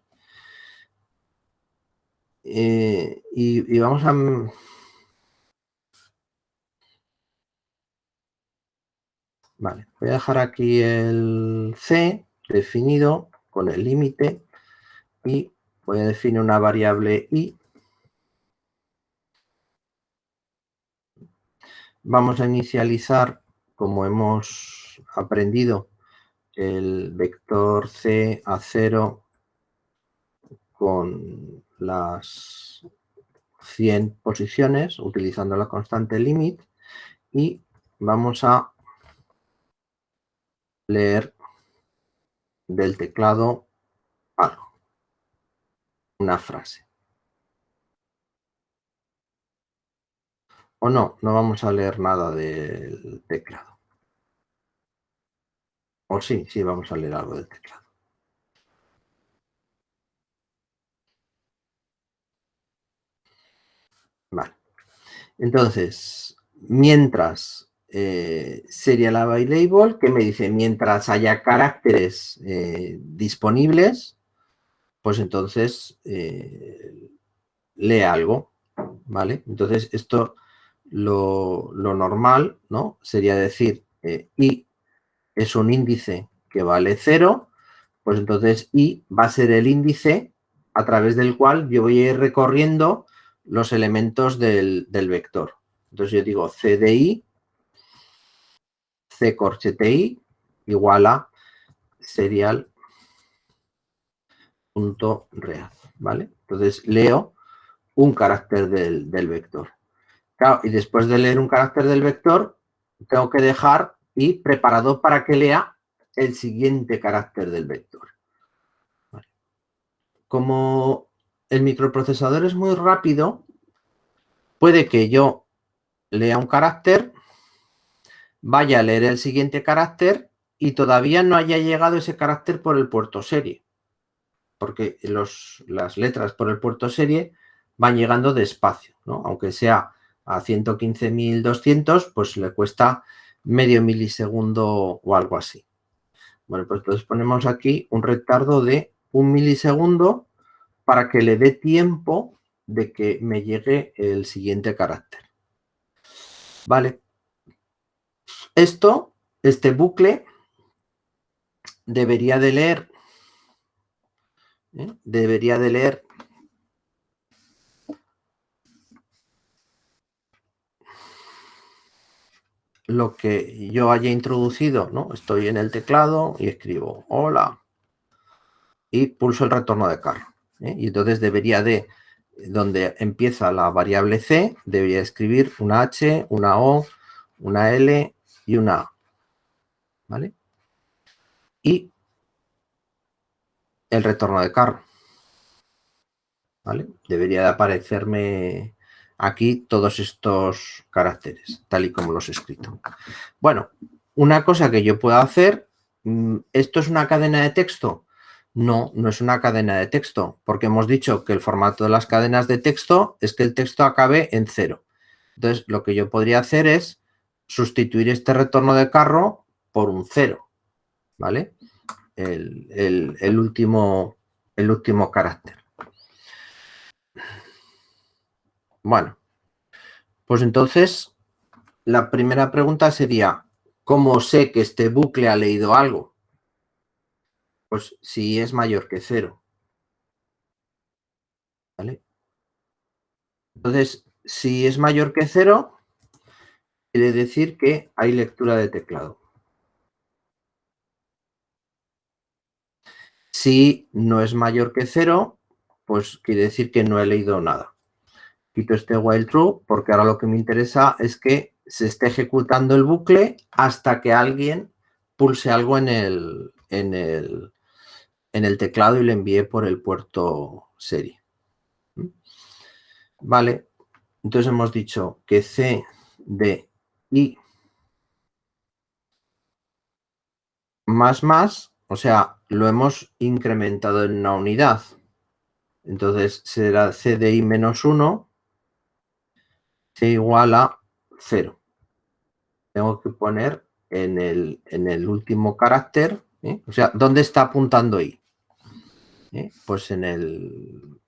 Y vamos a... Vale, voy a dejar aquí el C definido con el límite y voy a definir una variable i. Vamos a inicializar, como hemos aprendido, el vector C a 0 con las 100 posiciones utilizando la constante limit y vamos a leer del teclado algo, una frase. O no, no vamos a leer nada del teclado. O sí, sí, vamos a leer algo del teclado. Vale. Entonces, mientras serial available, que me dice, mientras haya caracteres disponibles, pues entonces lee algo, ¿vale? Entonces, esto lo normal, ¿no? Sería decir, i es un índice que vale 0, pues entonces i va a ser el índice a través del cual yo voy a ir recorriendo los elementos del vector. Entonces yo digo c de i, c corchete i, igual a serial.read, ¿vale? Entonces leo un carácter del vector. Claro, y después de leer un carácter del vector, tengo que dejar i preparado para que lea el siguiente carácter del vector. Vale. Como el microprocesador es muy rápido, puede que yo lea un carácter, vaya a leer el siguiente carácter y todavía no haya llegado ese carácter por el puerto serie. Porque las letras por el puerto serie van llegando despacio, ¿no? Aunque sea a 115.200, pues le cuesta medio milisegundo o algo así. Bueno, pues entonces ponemos aquí un retardo de 1 milisegundo para que le dé tiempo de que me llegue el siguiente carácter. Vale. Este bucle debería de leer lo que yo haya introducido, ¿no? Estoy en el teclado y escribo hola y pulso el retorno de carro, ¿eh? Y entonces debería de, donde empieza la variable c, debería escribir una h, una o, una l y una a, ¿vale? Y el retorno de carro, ¿vale? Debería de aparecerme aquí todos estos caracteres, tal y como los he escrito. Bueno, una cosa que yo puedo hacer, ¿esto es una cadena de texto? No, no es una cadena de texto, porque hemos dicho que el formato de las cadenas de texto es que el texto acabe en 0. Entonces, lo que yo podría hacer es sustituir este retorno de carro por un 0, ¿vale? El último carácter. Bueno, pues entonces la primera pregunta sería, ¿cómo sé que este bucle ha leído algo? Pues si es mayor que 0. ¿Vale? Entonces, si es mayor que 0, quiere decir que hay lectura de teclado. Si no es mayor que 0, pues quiere decir que no he leído nada. Quito este while true porque ahora lo que me interesa es que se esté ejecutando el bucle hasta que alguien pulse algo en el teclado y le envíe por el puerto serie. Vale, entonces hemos dicho que c de i más, o sea, lo hemos incrementado en una unidad. Entonces será c de i menos 1, c igual a 0. Tengo que poner en el último carácter, o sea, ¿dónde está apuntando i? Pues en el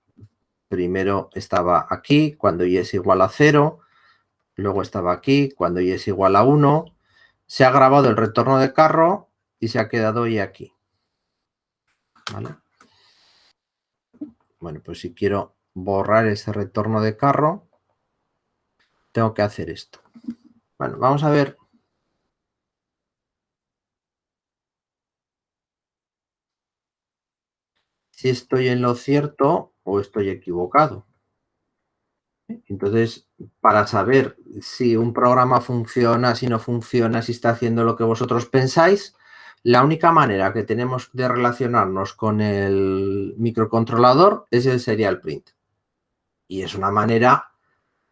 primero estaba aquí, cuando i es igual a 0, luego estaba aquí, cuando i es igual a 1, se ha grabado el retorno de carro y se ha quedado i aquí. ¿Vale? Bueno, pues si quiero borrar ese retorno de carro, tengo que hacer esto. Bueno, vamos a ver. Si estoy en lo cierto o estoy equivocado. Entonces, para saber si un programa funciona, si no funciona, si está haciendo lo que vosotros pensáis, la única manera que tenemos de relacionarnos con el microcontrolador es el serial print. Y es una manera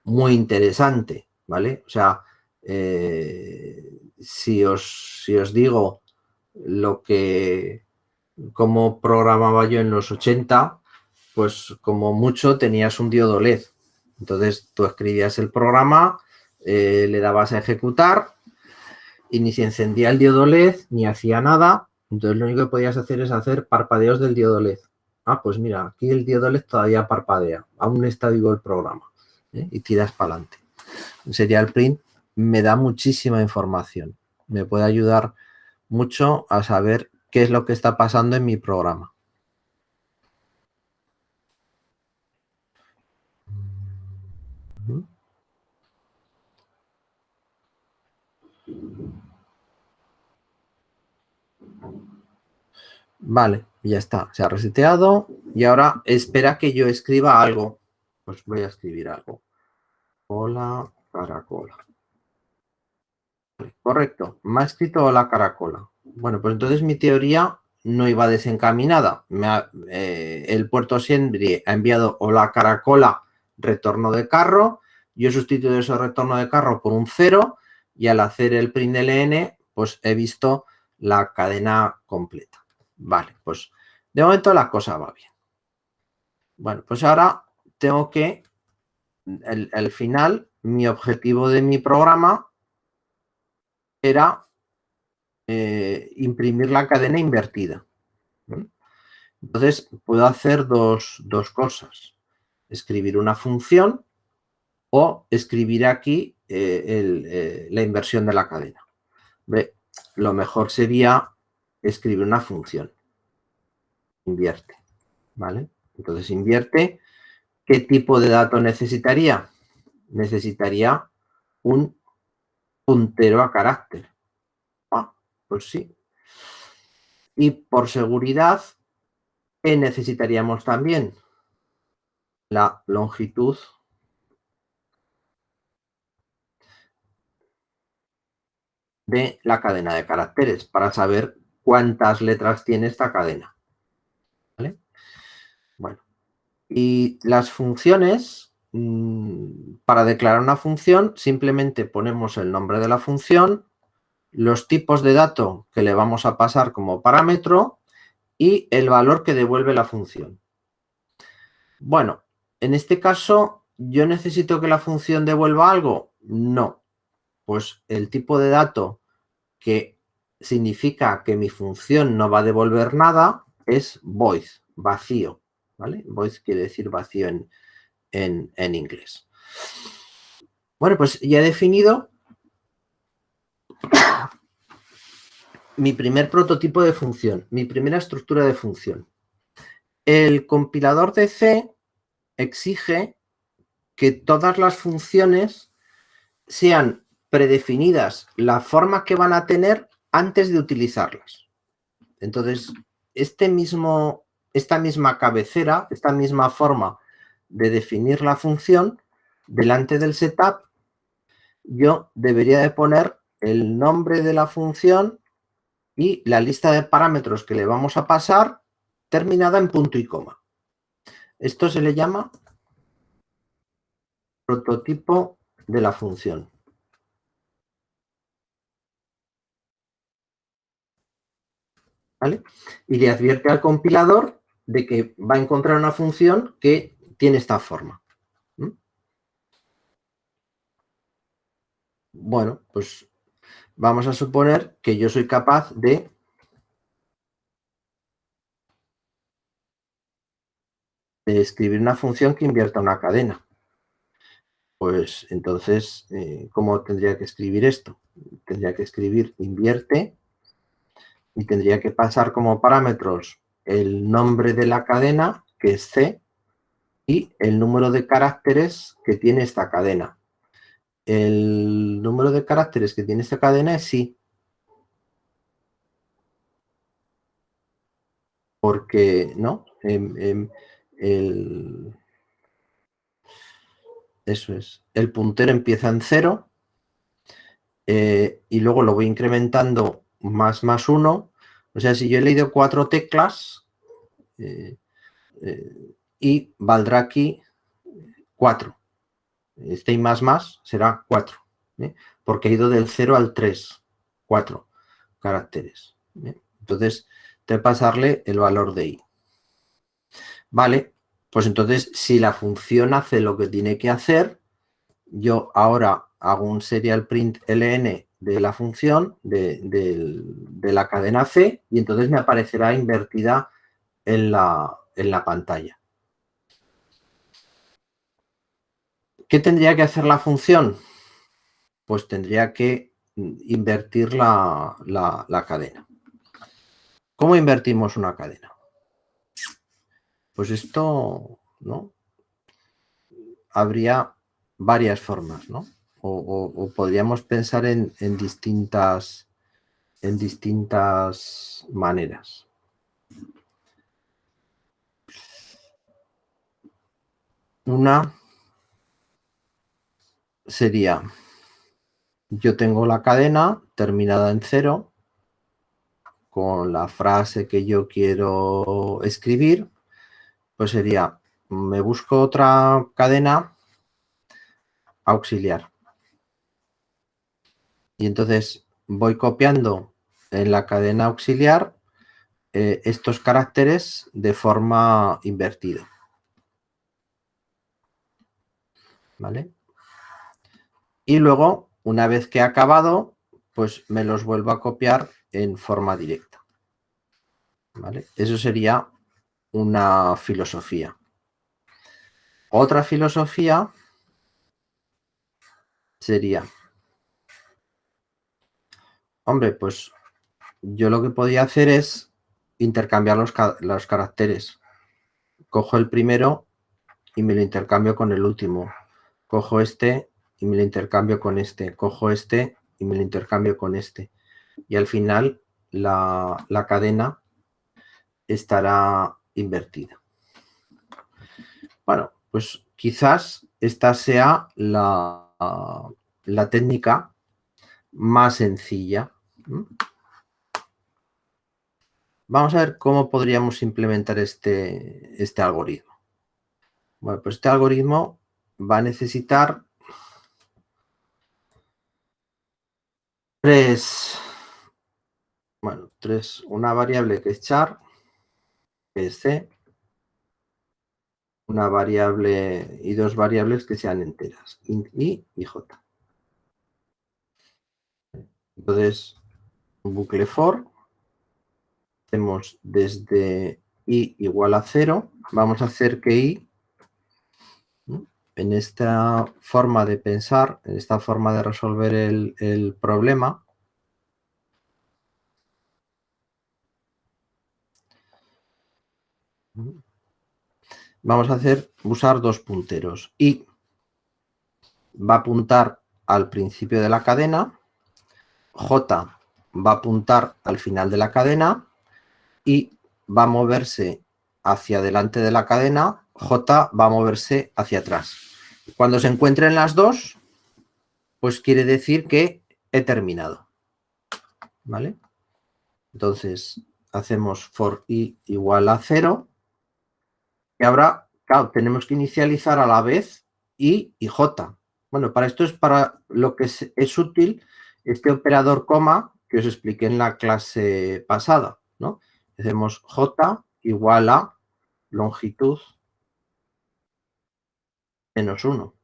muy interesante, ¿vale? O sea, si os digo cómo programaba yo en los 80, pues como mucho tenías un diodo LED. Entonces tú escribías el programa, le dabas a ejecutar y ni se encendía el diodo LED ni hacía nada. Entonces lo único que podías hacer es hacer parpadeos del diodo LED. Ah, pues mira, aquí el diodo LED todavía parpadea, aún está vivo el programa, y tiras para adelante. Serial Print me da muchísima información, me puede ayudar mucho a saber qué es lo que está pasando en mi programa. Vale, ya está, se ha reseteado y ahora espera que yo escriba algo. Pues voy a escribir algo. Hola, caracola. Correcto, me ha escrito hola, caracola. Bueno, pues entonces mi teoría no iba desencaminada. El puerto Sendry ha enviado hola, caracola, retorno de carro. Yo he sustituido ese retorno de carro por un 0 y al hacer el print ln, pues he visto la cadena completa. Vale, pues de momento la cosa va bien. Bueno, pues ahora tengo que, al final, mi objetivo de mi programa era imprimir la cadena invertida. Entonces, puedo hacer dos cosas. Escribir una función o escribir aquí la inversión de la cadena. ¿Ve? Lo mejor sería escribir una función. Invierte. ¿Vale? Entonces, invierte. ¿Qué tipo de dato necesitaría? Necesitaría un puntero a carácter. Ah, pues sí. Y por seguridad, ¿qué necesitaríamos también? La longitud de la cadena de caracteres para saber cuántas letras tiene esta cadena. ¿Vale? Bueno, y las funciones, para declarar una función, simplemente ponemos el nombre de la función, los tipos de dato que le vamos a pasar como parámetro y el valor que devuelve la función. Bueno, en este caso, ¿yo necesito que la función devuelva algo? No. Pues el tipo de dato que significa que mi función no va a devolver nada es void, vacío. ¿Vale? Void quiere decir vacío en inglés. Bueno, pues ya he definido mi primer prototipo de función, mi primera estructura de función. El compilador de C exige que todas las funciones sean predefinidas la forma que van a tener antes de utilizarlas. Entonces, esta misma cabecera, esta misma forma de definir la función, delante del setup, yo debería de poner el nombre de la función y la lista de parámetros que le vamos a pasar terminada en punto y coma. Esto se le llama prototipo de la función. ¿Vale? Y le advierte al compilador de que va a encontrar una función que tiene esta forma. Bueno, pues vamos a suponer que yo soy capaz de escribir una función que invierta una cadena. Pues entonces, ¿cómo tendría que escribir esto? Tendría que escribir invierte y tendría que pasar como parámetros el nombre de la cadena, que es C, y el número de caracteres que tiene esta cadena. El número de caracteres que tiene esta cadena es sí. Porque, ¿no? Eso es. El puntero empieza en 0 y luego lo voy incrementando más 1. O sea, si yo he leído 4 teclas y valdrá aquí 4. Este y más será 4. Porque he ido del 0 al 3. 4 caracteres. Entonces, tengo que pasarle el valor de i. Vale, Pues entonces, si la función hace lo que tiene que hacer, yo ahora hago un serial print ln de la función de la cadena C y entonces me aparecerá invertida en la pantalla. ¿Qué tendría que hacer la función? Pues tendría que invertir la cadena. ¿Cómo invertimos una cadena? Pues esto, ¿no? Habría varias formas, ¿no? O podríamos pensar en distintas maneras. Una sería, yo tengo la cadena terminada en 0 con la frase que yo quiero escribir, pues sería, me busco otra cadena auxiliar. Y entonces voy copiando en la cadena auxiliar estos caracteres de forma invertida. ¿Vale? Y luego, una vez que he acabado, pues me los vuelvo a copiar en forma directa. ¿Vale? Eso sería una filosofía. Otra filosofía sería, hombre, pues yo lo que podía hacer es intercambiar los caracteres. Cojo el primero y me lo intercambio con el último. Cojo este y me lo intercambio con este. Cojo este y me lo intercambio con este. Y al final la cadena estará invertida. Bueno, pues quizás esta sea la técnica más sencilla. Vamos a ver cómo podríamos implementar este algoritmo. Bueno, pues este algoritmo va a necesitar una variable que es char, que es c, una variable y dos variables que sean enteras, int i y j. Entonces, un bucle for, hacemos desde i igual a 0, vamos a hacer que i, en esta forma de pensar, en esta forma de resolver el problema, vamos a usar dos punteros. I va a apuntar al principio de la cadena, J va a apuntar al final de la cadena y va a moverse hacia adelante de la cadena, J va a moverse hacia atrás. Cuando se encuentren las dos, pues quiere decir que he terminado. ¿Vale? Entonces, hacemos for i igual a 0 y ahora, claro, tenemos que inicializar a la vez i y j. Bueno, para esto es para lo que es útil este operador coma que os expliqué en la clase pasada, ¿no? Hacemos j igual a longitud menos 1,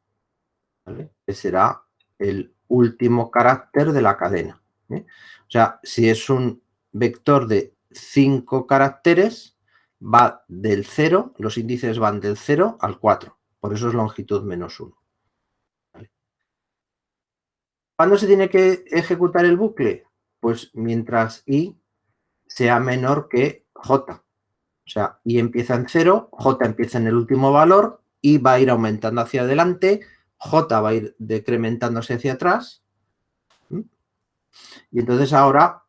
¿vale? Que será el último carácter de la cadena, ¿eh? O sea, si es un vector de 5 caracteres, va del 0, los índices van del 0 al 4, por eso es longitud menos 1. ¿Vale? ¿Cuándo se tiene que ejecutar el bucle? Pues mientras i sea menor que j. O sea, i empieza en 0, j empieza en el último valor, i va a ir aumentando hacia adelante, j va a ir decrementándose hacia atrás. Y entonces ahora,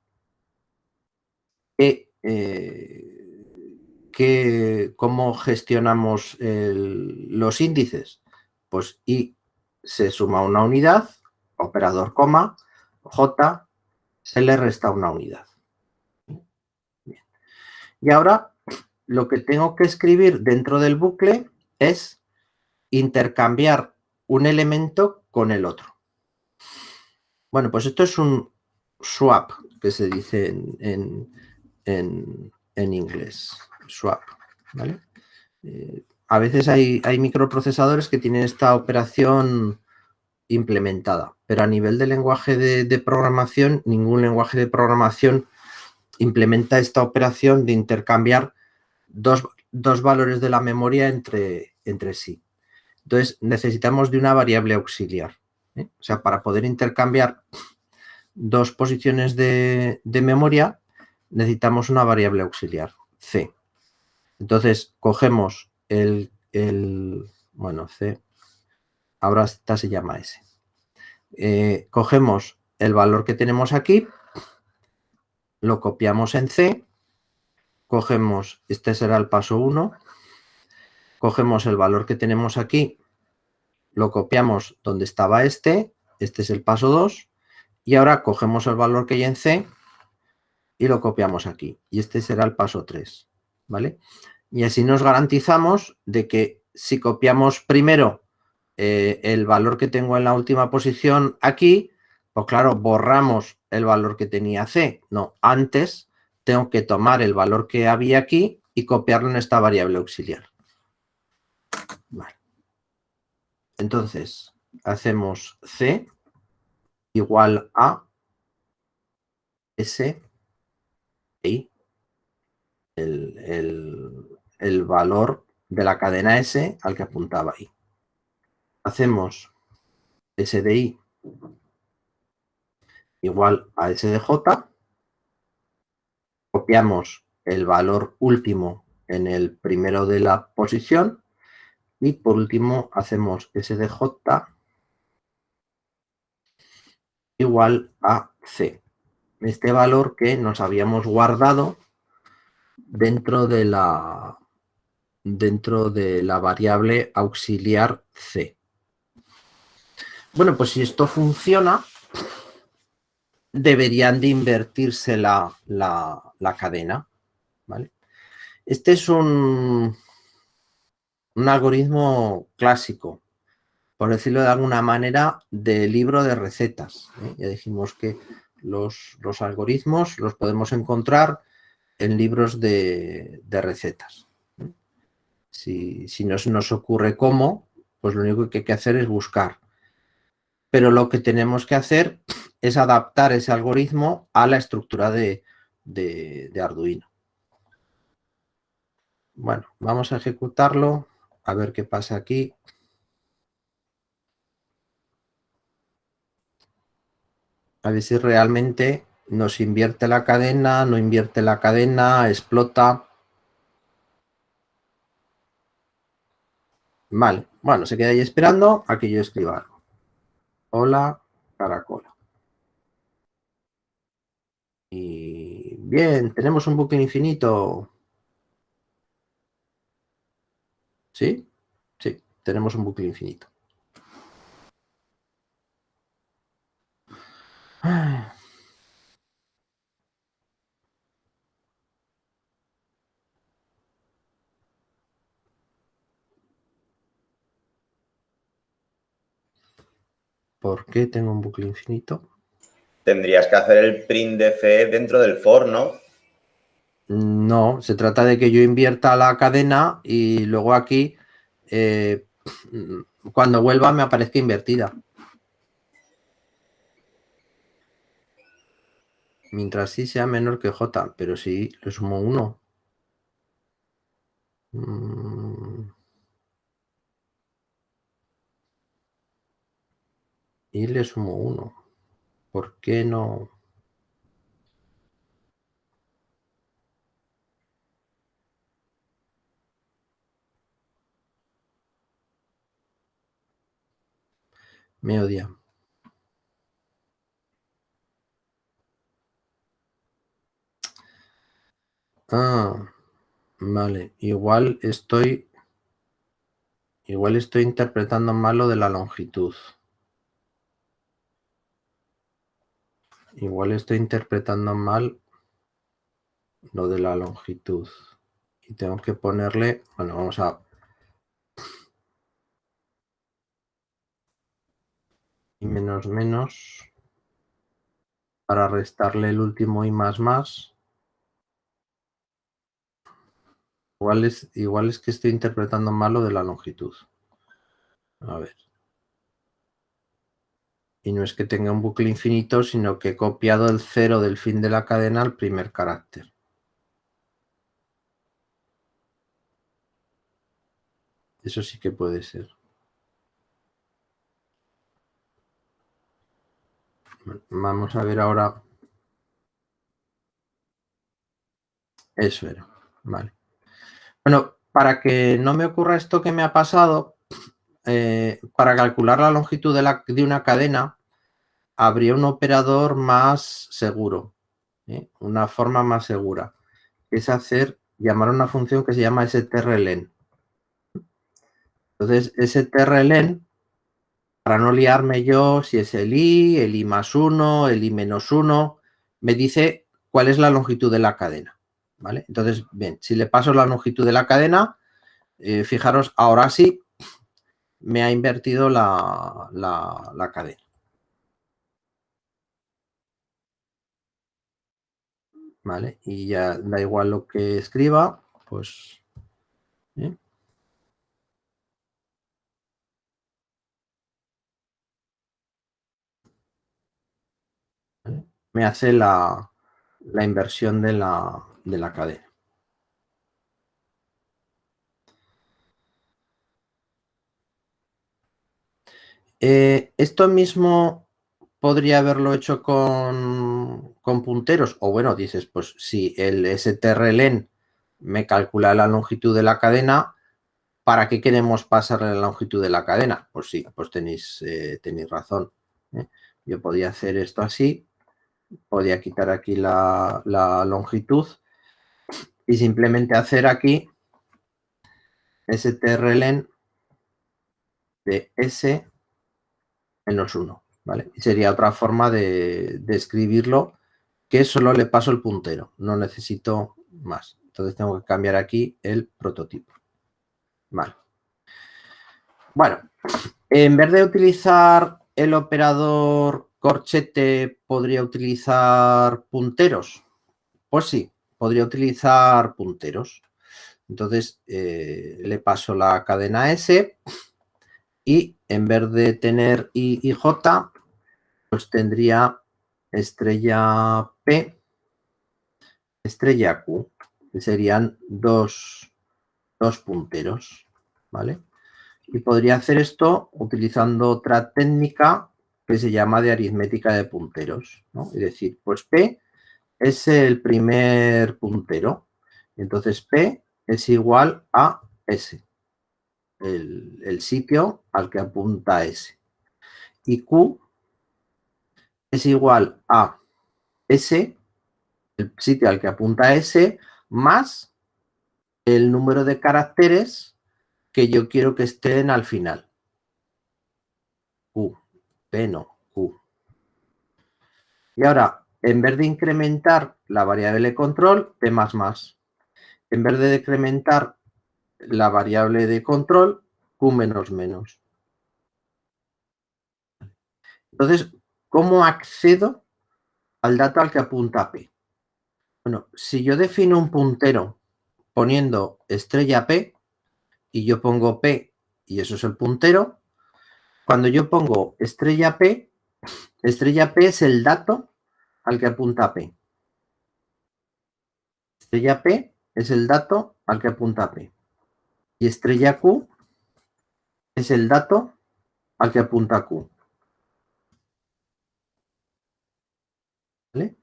¿cómo gestionamos los índices? Pues i se suma una unidad, operador coma, j se le resta una unidad. Bien. Y ahora lo que tengo que escribir dentro del bucle es intercambiar un elemento con el otro. Bueno, pues esto es un swap, que se dice en inglés. Swap, ¿vale? a veces hay microprocesadores que tienen esta operación implementada, pero a nivel de lenguaje de programación, ningún lenguaje de programación implementa esta operación de intercambiar dos valores de la memoria entre sí. Entonces, necesitamos de una variable auxiliar. O sea, para poder intercambiar dos posiciones de memoria, necesitamos una variable auxiliar, C. Entonces, cogemos bueno, C, ahora esta se llama S. Cogemos el valor que tenemos aquí, lo copiamos en C, cogemos, este será el paso 1, cogemos el valor que tenemos aquí, lo copiamos donde estaba este es el paso 2, y ahora cogemos el valor que hay en C y lo copiamos aquí, y este será el paso 3, ¿vale? Y así nos garantizamos de que si copiamos primero el valor que tengo en la última posición aquí, pues claro, borramos el valor que tenía C. No, antes tengo que tomar el valor que había aquí y copiarlo en esta variable auxiliar. Vale. Entonces, hacemos C igual a S y el valor de la cadena S al que apuntaba ahí. Hacemos S de I igual a S de J, copiamos el valor último en el primero de la posición y por último hacemos S de J igual a C. Este valor que nos habíamos guardado dentro de la variable auxiliar C. Bueno, pues si esto funciona, deberían de invertirse la cadena, ¿vale? Este es un algoritmo clásico, por decirlo de alguna manera, de libro de recetas. Ya dijimos que los algoritmos los podemos encontrar en libros de recetas. Si no se nos ocurre cómo, pues lo único que hay que hacer es buscar. Pero lo que tenemos que hacer es adaptar ese algoritmo a la estructura de Arduino. Bueno, vamos a ejecutarlo, a ver qué pasa aquí. A ver si realmente nos invierte la cadena, no invierte la cadena, explota. Vale, bueno, se queda ahí esperando a que yo escriba algo. Hola, caracola. Y bien, tenemos un bucle infinito. ¿Sí? Sí, tenemos un bucle infinito. ¿Por qué tengo un bucle infinito?
Tendrías que hacer el print de C dentro del for, ¿no?
No, se trata de que yo invierta la cadena y luego aquí, cuando vuelva, me aparezca invertida. Mientras sí sea menor que J, pero si le sumo 1. Y le sumo 1. ¿Por qué no? Me odia. Ah, vale. Igual estoy interpretando mal lo de la longitud. Igual estoy interpretando mal lo de la longitud. Y tengo que ponerle, bueno, vamos a... Y menos menos para restarle el último y más más. Igual es que estoy interpretando mal lo de la longitud. A ver. Y no es que tenga un bucle infinito, sino que he copiado el 0 del fin de la cadena al primer carácter. Eso sí que puede ser. Vamos a ver ahora. Eso era. Vale. Bueno, para que no me ocurra esto que me ha pasado, para calcular la longitud de una cadena, habría un operador más seguro, una forma más segura, que es llamar a una función que se llama strlen. Entonces, strlen, para no liarme yo si es el i más 1, el i menos 1, me dice cuál es la longitud de la cadena. ¿Vale? Entonces, bien, si le paso la longitud de la cadena, fijaros, ahora sí me ha invertido la cadena. ¿Vale? Y ya da igual lo que escriba, pues... ¿eh? ¿Vale? Me hace la inversión de la cadena. Esto mismo podría haberlo hecho con punteros, o bueno, dices, pues si el strlen me calcula la longitud de la cadena, ¿para qué queremos pasarle la longitud de la cadena? Pues sí, pues tenéis razón. Yo podía hacer esto así, podía quitar aquí la longitud y simplemente hacer aquí strlen de s menos 1, ¿vale? Y sería otra forma de escribirlo, que solo le paso el puntero, no necesito más. Entonces tengo que cambiar aquí el prototipo. Vale. Bueno, en vez de utilizar el operador corchete, ¿podría utilizar punteros? Pues sí, podría utilizar punteros. Entonces le paso la cadena S y en vez de tener I y J, pues tendría estrella P, estrella Q, que serían dos punteros, ¿vale? Y podría hacer esto utilizando otra técnica que se llama de aritmética de punteros, ¿no? Es decir, pues P es el primer puntero, entonces P es igual a S, el sitio al que apunta S. Y Q es igual a S, el sitio al que apunta S, más el número de caracteres que yo quiero que estén al final. Q, P no, Q. Y ahora, en vez de incrementar la variable de control, P++. En vez de decrementar la variable de control, Q menos menos. Entonces, ¿cómo accedo al dato al que apunta P? Bueno, si yo defino un puntero poniendo estrella P y yo pongo P y eso es el puntero, cuando yo pongo estrella P es el dato al que apunta P. Estrella P es el dato al que apunta P. Y estrella Q es el dato al que apunta Q. ¿Vale?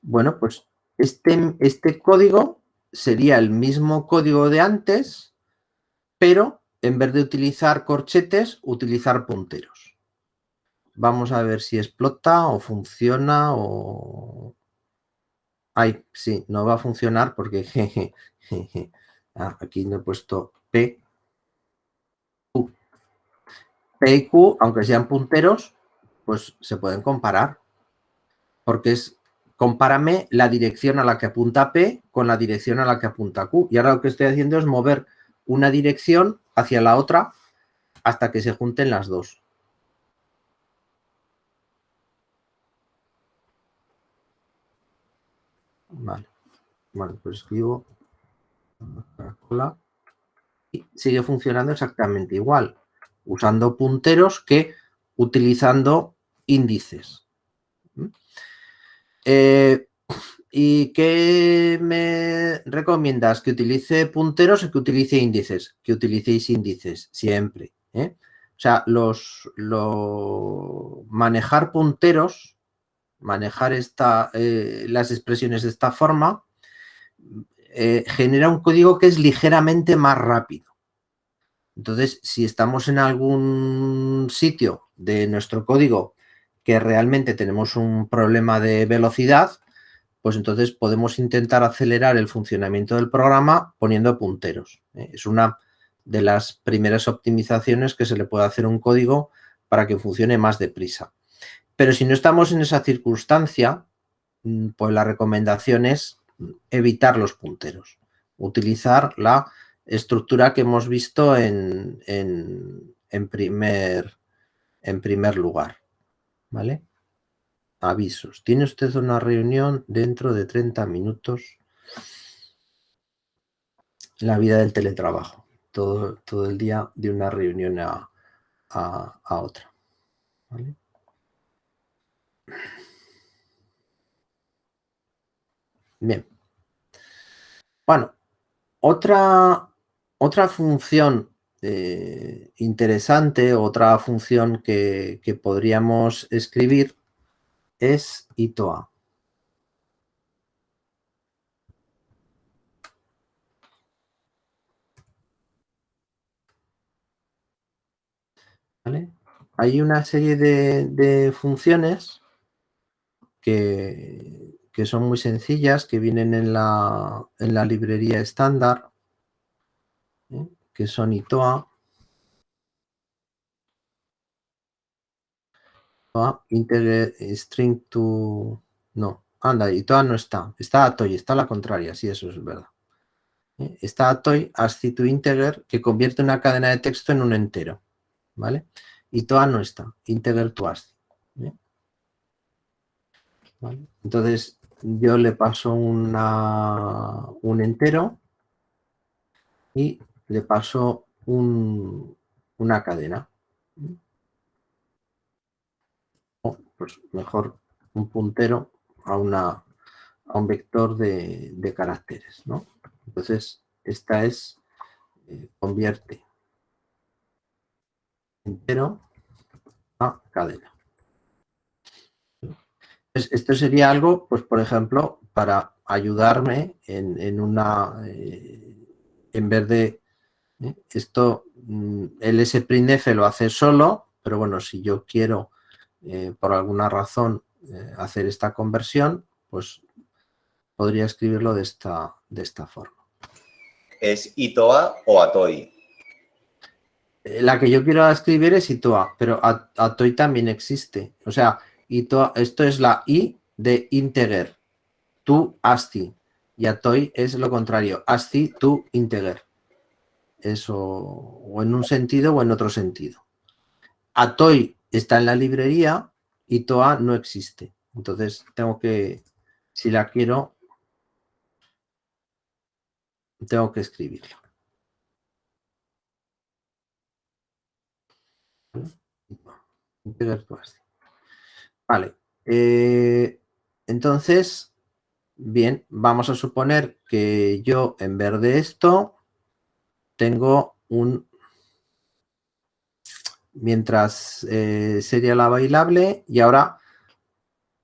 Bueno, pues este código sería el mismo código de antes, pero en vez de utilizar corchetes, utilizar punteros. Vamos a ver si explota o funciona o... Ay, sí, no va a funcionar porque aquí no he puesto P. Q. P y Q, aunque sean punteros, pues se pueden comparar. Porque es, compárame la dirección a la que apunta P con la dirección a la que apunta Q. Y ahora lo que estoy haciendo es mover una dirección hacia la otra hasta que se junten las dos. Vale, pues escribo y sigue funcionando exactamente igual, usando punteros que utilizando índices. ¿Y qué me recomiendas? ¿Que utilice punteros o que utilice índices? Que utilicéis índices, siempre. O sea, manejar punteros, manejar las expresiones de esta forma, genera un código que es ligeramente más rápido. Entonces, si estamos en algún sitio de nuestro código que realmente tenemos un problema de velocidad, pues entonces podemos intentar acelerar el funcionamiento del programa poniendo punteros. Es una de las primeras optimizaciones que se le puede hacer a un código para que funcione más deprisa. Pero si no estamos en esa circunstancia, pues la recomendación es evitar los punteros, utilizar la estructura que hemos visto en primer lugar, ¿vale? Avisos. Tiene usted una reunión dentro de 30 minutos. La vida del teletrabajo. Todo el día de una reunión a otra, ¿vale? Bien. Bueno, otra función interesante, otra función que podríamos escribir es itoa. ¿Vale? Hay una serie de funciones que son muy sencillas, que vienen en la librería estándar, que son itoa, integer string to... No, anda, itoa no está. Está atoy, está a la contraria, sí, eso es verdad. Está atoy ASCII to integer, que convierte una cadena de texto en un entero, ¿vale? Itoa no está, integer to ASCII. ¿Vale? Entonces, yo le paso un entero y le paso una cadena. O, pues mejor un puntero a un vector de caracteres, ¿no? Entonces, esta es, convierte entero a cadena. Entonces, esto sería algo, pues por ejemplo, para ayudarme en vez de esto, el sprintf lo hace solo, pero bueno, si yo quiero por alguna razón hacer esta conversión, pues podría escribirlo de esta forma.
¿Es itoa o atoy?
La que yo quiero escribir es itoa, pero atoy también existe. O sea, itoa, esto es la i de integer, to ASCII, y atoy es lo contrario, ASCII to integer. Eso, o en un sentido o en otro sentido. Atoy está en la librería y Toa no existe. Entonces tengo que, si la quiero, tengo que escribirla. Vale. Entonces, bien, vamos a suponer que yo en vez de esto tengo mientras sería la bailable, y ahora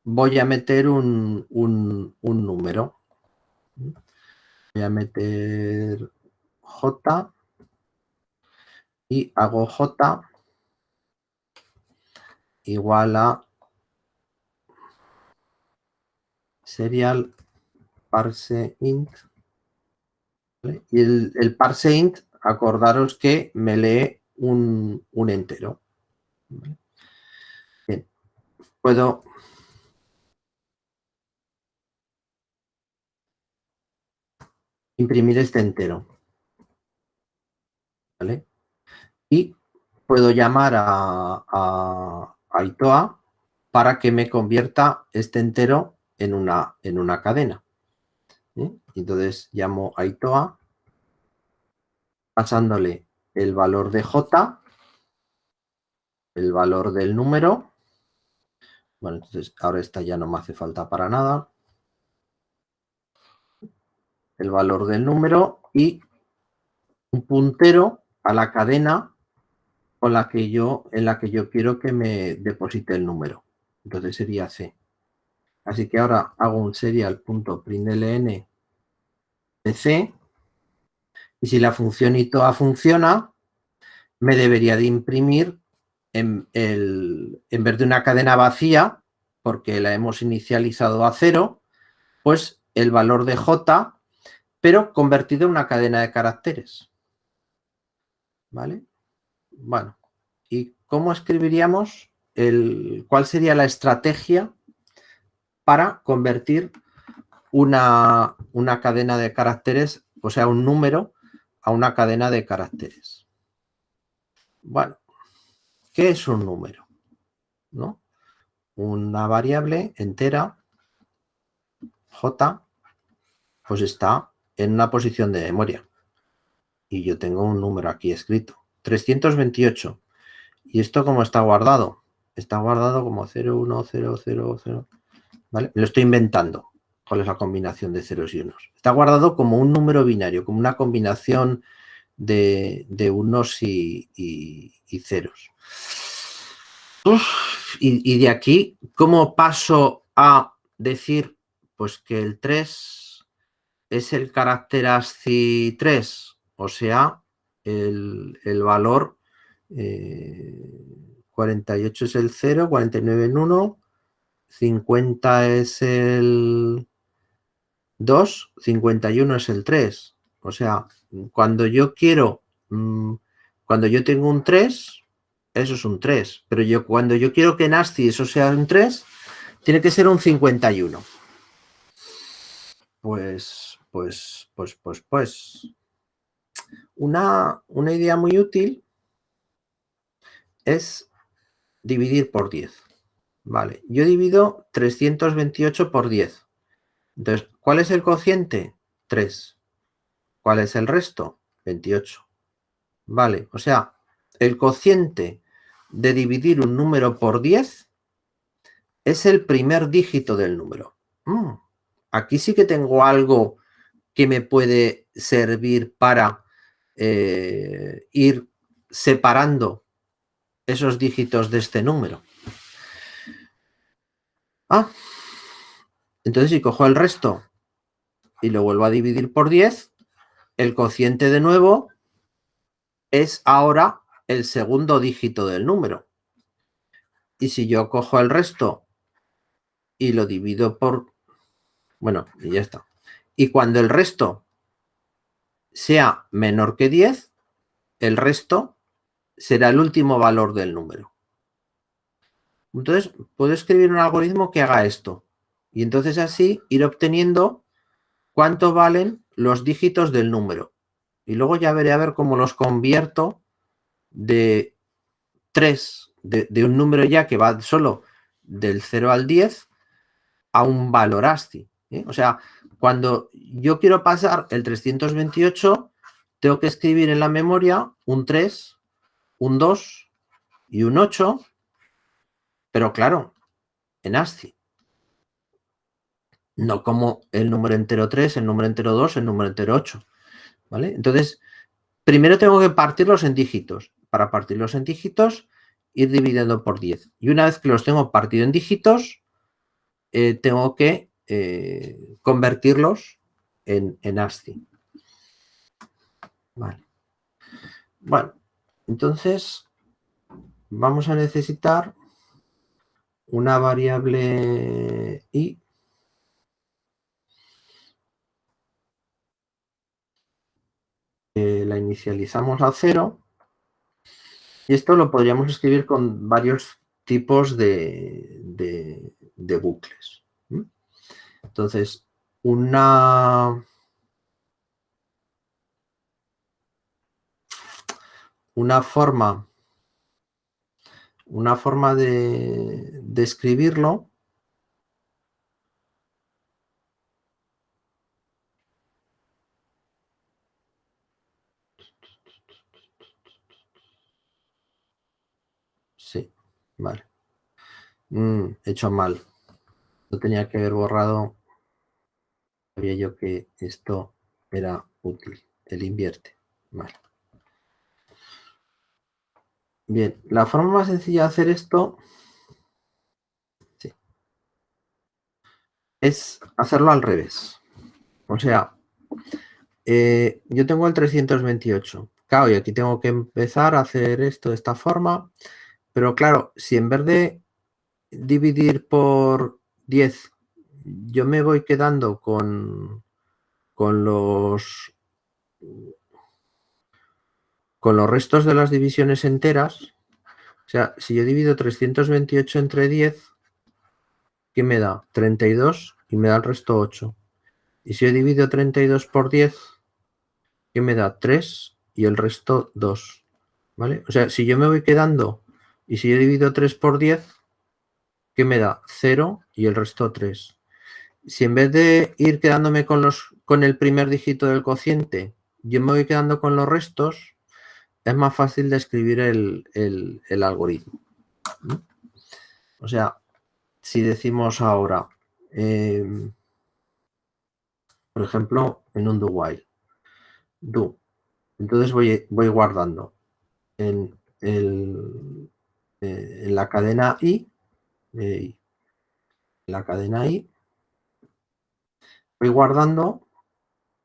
voy a meter un número. Voy a meter J y hago J igual a serial parseInt. ¿Vale? Y el parseInt, acordaros que me lee un entero. ¿Vale? Bien. Puedo imprimir este entero. ¿Vale? Y puedo llamar a itoa para que me convierta este entero en una cadena. Entonces llamo a itoa pasándole el valor de J, el valor del número. Bueno, entonces ahora esta ya no me hace falta para nada. El valor del número y un puntero a la cadena en la que yo quiero que me deposite el número. Entonces sería C. Así que ahora hago un serial.println de C. Y si la función itoa funciona, me debería de imprimir en vez de una cadena vacía, porque la hemos inicializado a 0, pues el valor de J, pero convertido en una cadena de caracteres. ¿Vale? Bueno, ¿y cómo escribiríamos cuál sería la estrategia para convertir una cadena de caracteres, o sea, un número, a una cadena de caracteres? Bueno, ¿qué es un número? ¿No? Una variable entera, J, pues está en una posición de memoria. Y yo tengo un número aquí escrito, 328. ¿Y esto cómo está guardado? Está guardado como 0, 1, 0, 0, 0. ¿Vale? Lo estoy inventando. ¿Cuál es la combinación de ceros y unos? Está guardado como un número binario, como una combinación de unos y ceros. Y de aquí, ¿cómo paso a decir pues que el 3 es el carácter ASCII 3? O sea, el valor 48 es el 0, 49 en 1, 50 es el 2, 51 es el 3. O sea, cuando yo quiero, cuando yo tengo un 3, eso es un 3. Pero cuando yo quiero que en ASCII eso sea un 3, tiene que ser un 51. Pues. Una idea muy útil es dividir por 10. Vale, yo divido 328 por 10. Entonces, ¿cuál es el cociente? 3. ¿Cuál es el resto? 28. Vale, o sea, el cociente de dividir un número por 10 es el primer dígito del número. Aquí sí que tengo algo que me puede servir para ir separando esos dígitos de este número. Entonces si cojo el resto y lo vuelvo a dividir por 10, el cociente de nuevo es ahora el segundo dígito del número. Y si yo cojo el resto y lo divido por... Bueno, y ya está. Y cuando el resto sea menor que 10, el resto será el último valor del número. Entonces, puedo escribir un algoritmo que haga esto. Y entonces así ir obteniendo cuánto valen los dígitos del número. Y luego ya veré a ver cómo los convierto de 3, de un número ya que va solo del 0 al 10 a un valor ASCII. O sea, cuando yo quiero pasar el 328, tengo que escribir en la memoria un 3, un 2 y un 8, pero claro, en ASCII. No como el número entero 3, el número entero 2, el número entero 8. ¿Vale? Entonces, primero tengo que partirlos en dígitos. Para partirlos en dígitos, ir dividiendo por 10. Y una vez que los tengo partido en dígitos, tengo que convertirlos en ASCII. Vale. Bueno, entonces vamos a necesitar una variable i. La inicializamos a 0. Y esto lo podríamos escribir con varios tipos de bucles. Entonces, una forma de escribirlo Vale. He hecho mal. No tenía que haber borrado. Sabía yo que esto era útil. El invierte. Vale. Bien, la forma más sencilla de hacer esto sí, es hacerlo al revés. O sea, yo tengo el 328. Claro, y aquí tengo que empezar a hacer esto de esta forma. Pero claro, si en vez de dividir por 10, yo me voy quedando con los restos de las divisiones enteras. O sea, si yo divido 328 entre 10, ¿qué me da? 32 y me da el resto 8. Y si yo divido 32 por 10, ¿qué me da? 3 y el resto 2. ¿Vale? O sea, si yo me voy quedando y si yo divido 3 por 10, ¿qué me da? 0 y el resto 3. Si en vez de ir quedándome con el primer dígito del cociente, yo me voy quedando con los restos, es más fácil de escribir el algoritmo. O sea, si decimos ahora, por ejemplo, en un do while, do, entonces voy guardando en la cadena i, la cadena i, voy guardando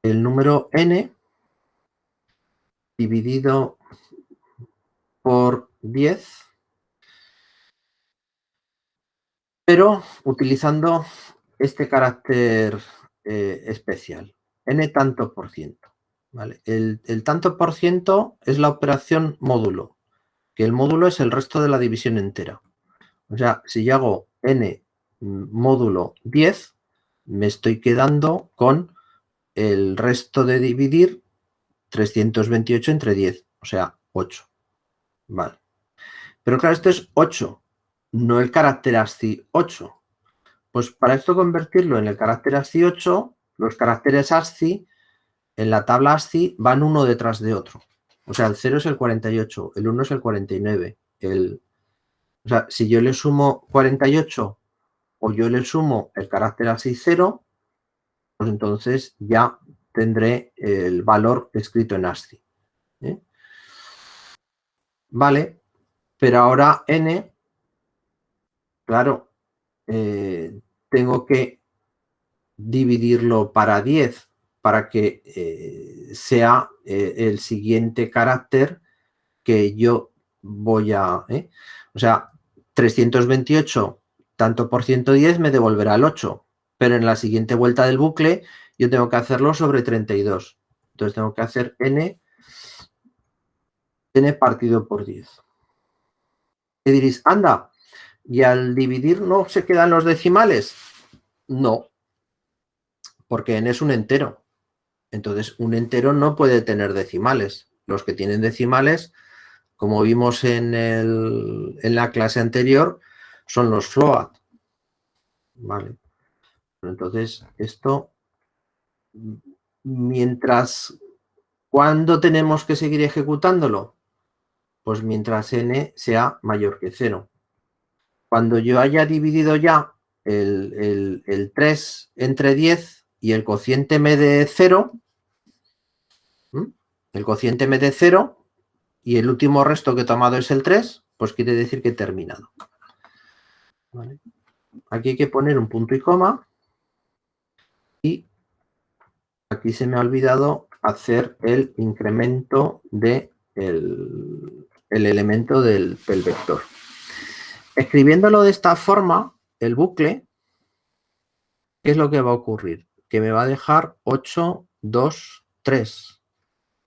el número n dividido por 10, pero utilizando este carácter especial, n tanto por ciento. ¿Vale? El tanto por ciento es la operación módulo, que el módulo es el resto de la división entera. O sea, si yo hago n módulo 10, me estoy quedando con el resto de dividir 328 entre 10, o sea, 8. Vale. Pero claro, esto es 8, no el carácter ASCII 8. Pues para esto convertirlo en el carácter ASCII 8, los caracteres ASCII en la tabla ASCII van uno detrás de otro. O sea, el 0 es el 48, el 1 es el 49. O sea, si yo le sumo 48 o yo le sumo el carácter ASCII 0, pues entonces ya tendré el valor escrito en ASCII. Vale, pero ahora n, claro, tengo que dividirlo para 10 para que sea el siguiente carácter que yo voy a... O sea, 328 tanto por 110 me devolverá el 8, pero en la siguiente vuelta del bucle yo tengo que hacerlo sobre 32. Entonces tengo que hacer n partido por 10. Y diréis, anda, ¿y al dividir no se quedan los decimales? No, porque n es un entero. Entonces, un entero no puede tener decimales. Los que tienen decimales, como vimos en la clase anterior, son los float. Vale. Entonces, esto, ¿cuándo tenemos que seguir ejecutándolo? Pues mientras n sea mayor que 0. Cuando yo haya dividido ya el 3 entre 10 y el cociente me dé 0, el cociente me dé 0 y el último resto que he tomado es el 3, pues quiere decir que he terminado. ¿Vale? Aquí hay que poner un punto y coma y aquí se me ha olvidado hacer el incremento del elemento del vector. Escribiéndolo de esta forma, el bucle, ¿qué es lo que va a ocurrir? Que me va a dejar 8, 2, 3.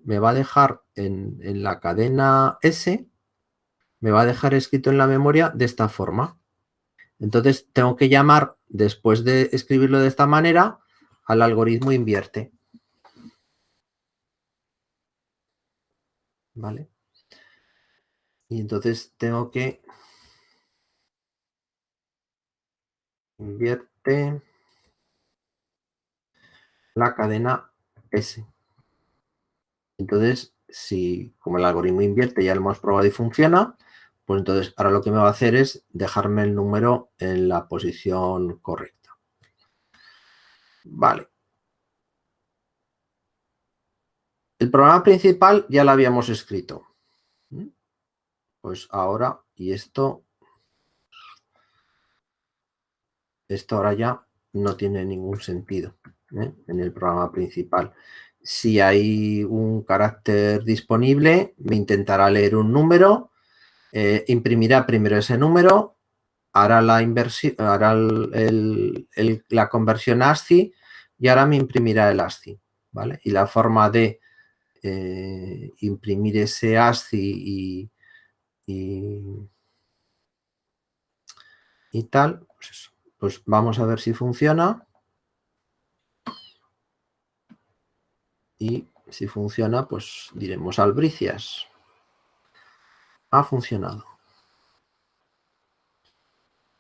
Me va a dejar en la cadena S, me va a dejar escrito en la memoria de esta forma. Entonces tengo que llamar, después de escribirlo de esta manera, al algoritmo invierte. ¿Vale? Y entonces tengo que invierte la cadena S. Entonces, si como el algoritmo invierte ya lo hemos probado y funciona, Pues entonces ahora lo que me va a hacer es dejarme el número en la posición correcta. Vale. El programa principal ya lo habíamos escrito. Pues ahora, y esto ahora ya no tiene ningún sentido, en el programa principal. Si hay un carácter disponible, me intentará leer un número, imprimirá primero ese número, hará la inversión, hará la conversión ASCII y ahora me imprimirá el ASCII, ¿vale? Y la forma de imprimir ese ASCII y tal, pues eso. Pues vamos a ver si funciona. Y si funciona, pues diremos albricias. Ha funcionado.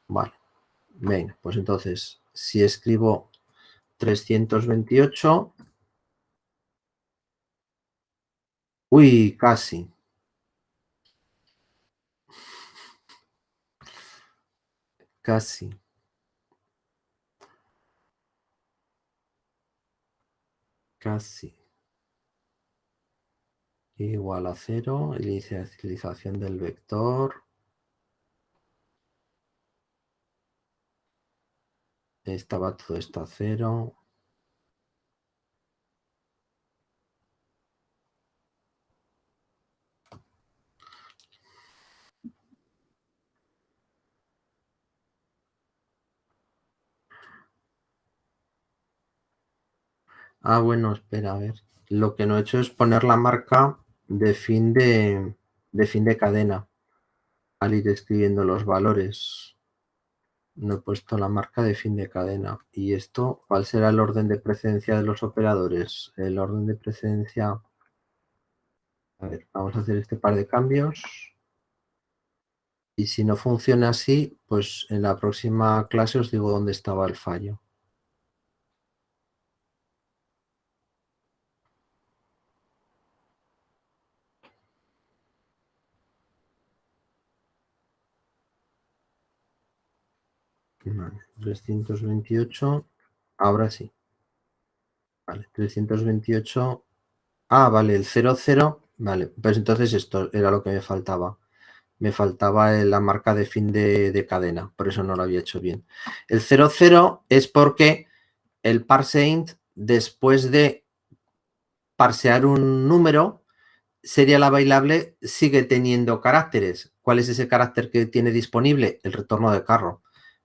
Vale. Venga, pues entonces, si escribo 328... Uy, casi. Casi. Casi. Igual a 0. Inicialización del vector. Estaba todo esto a 0. Ah, bueno, espera, a ver. Lo que no he hecho es poner la marca de fin de cadena al ir escribiendo los valores. No he puesto la marca de fin de cadena. ¿Y esto cuál será el orden de precedencia de los operadores? El orden de precedencia... A ver, vamos a hacer este par de cambios. Y si no funciona así, pues en la próxima clase os digo dónde estaba el fallo. Vale, 328. Ahora sí. Vale, 328. Ah, vale, el 00. Vale, pues entonces esto era lo que me faltaba. Me faltaba la marca de fin de cadena, por eso no lo había hecho bien. El 00 es porque el parseInt, después de parsear un número, serial available sigue teniendo caracteres. ¿Cuál es ese carácter que tiene disponible? El retorno de carro.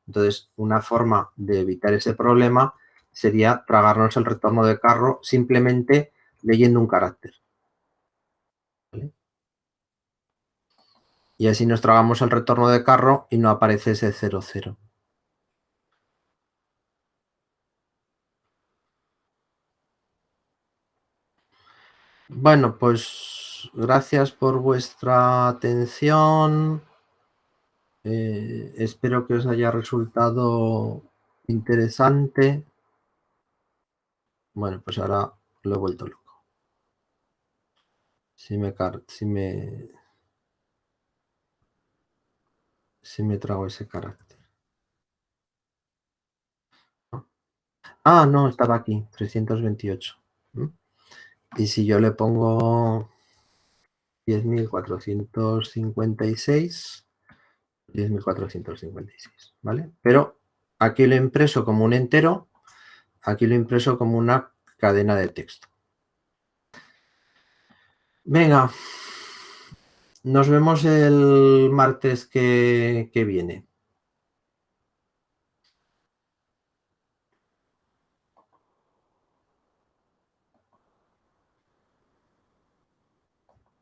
Entonces, una forma de evitar ese problema sería tragarnos el retorno de carro simplemente leyendo un carácter. ¿Vale? Y así nos tragamos el retorno de carro y no aparece ese 00. Bueno, pues gracias por vuestra atención. Espero que os haya resultado interesante. Bueno, pues ahora lo he vuelto loco. Si me trago ese carácter. Ah, no, estaba aquí, 328. Y si yo le pongo 10.456, 10.456, ¿vale? Pero aquí lo he impreso como un entero, aquí lo he impreso como una cadena de texto. Venga, nos vemos el martes que viene.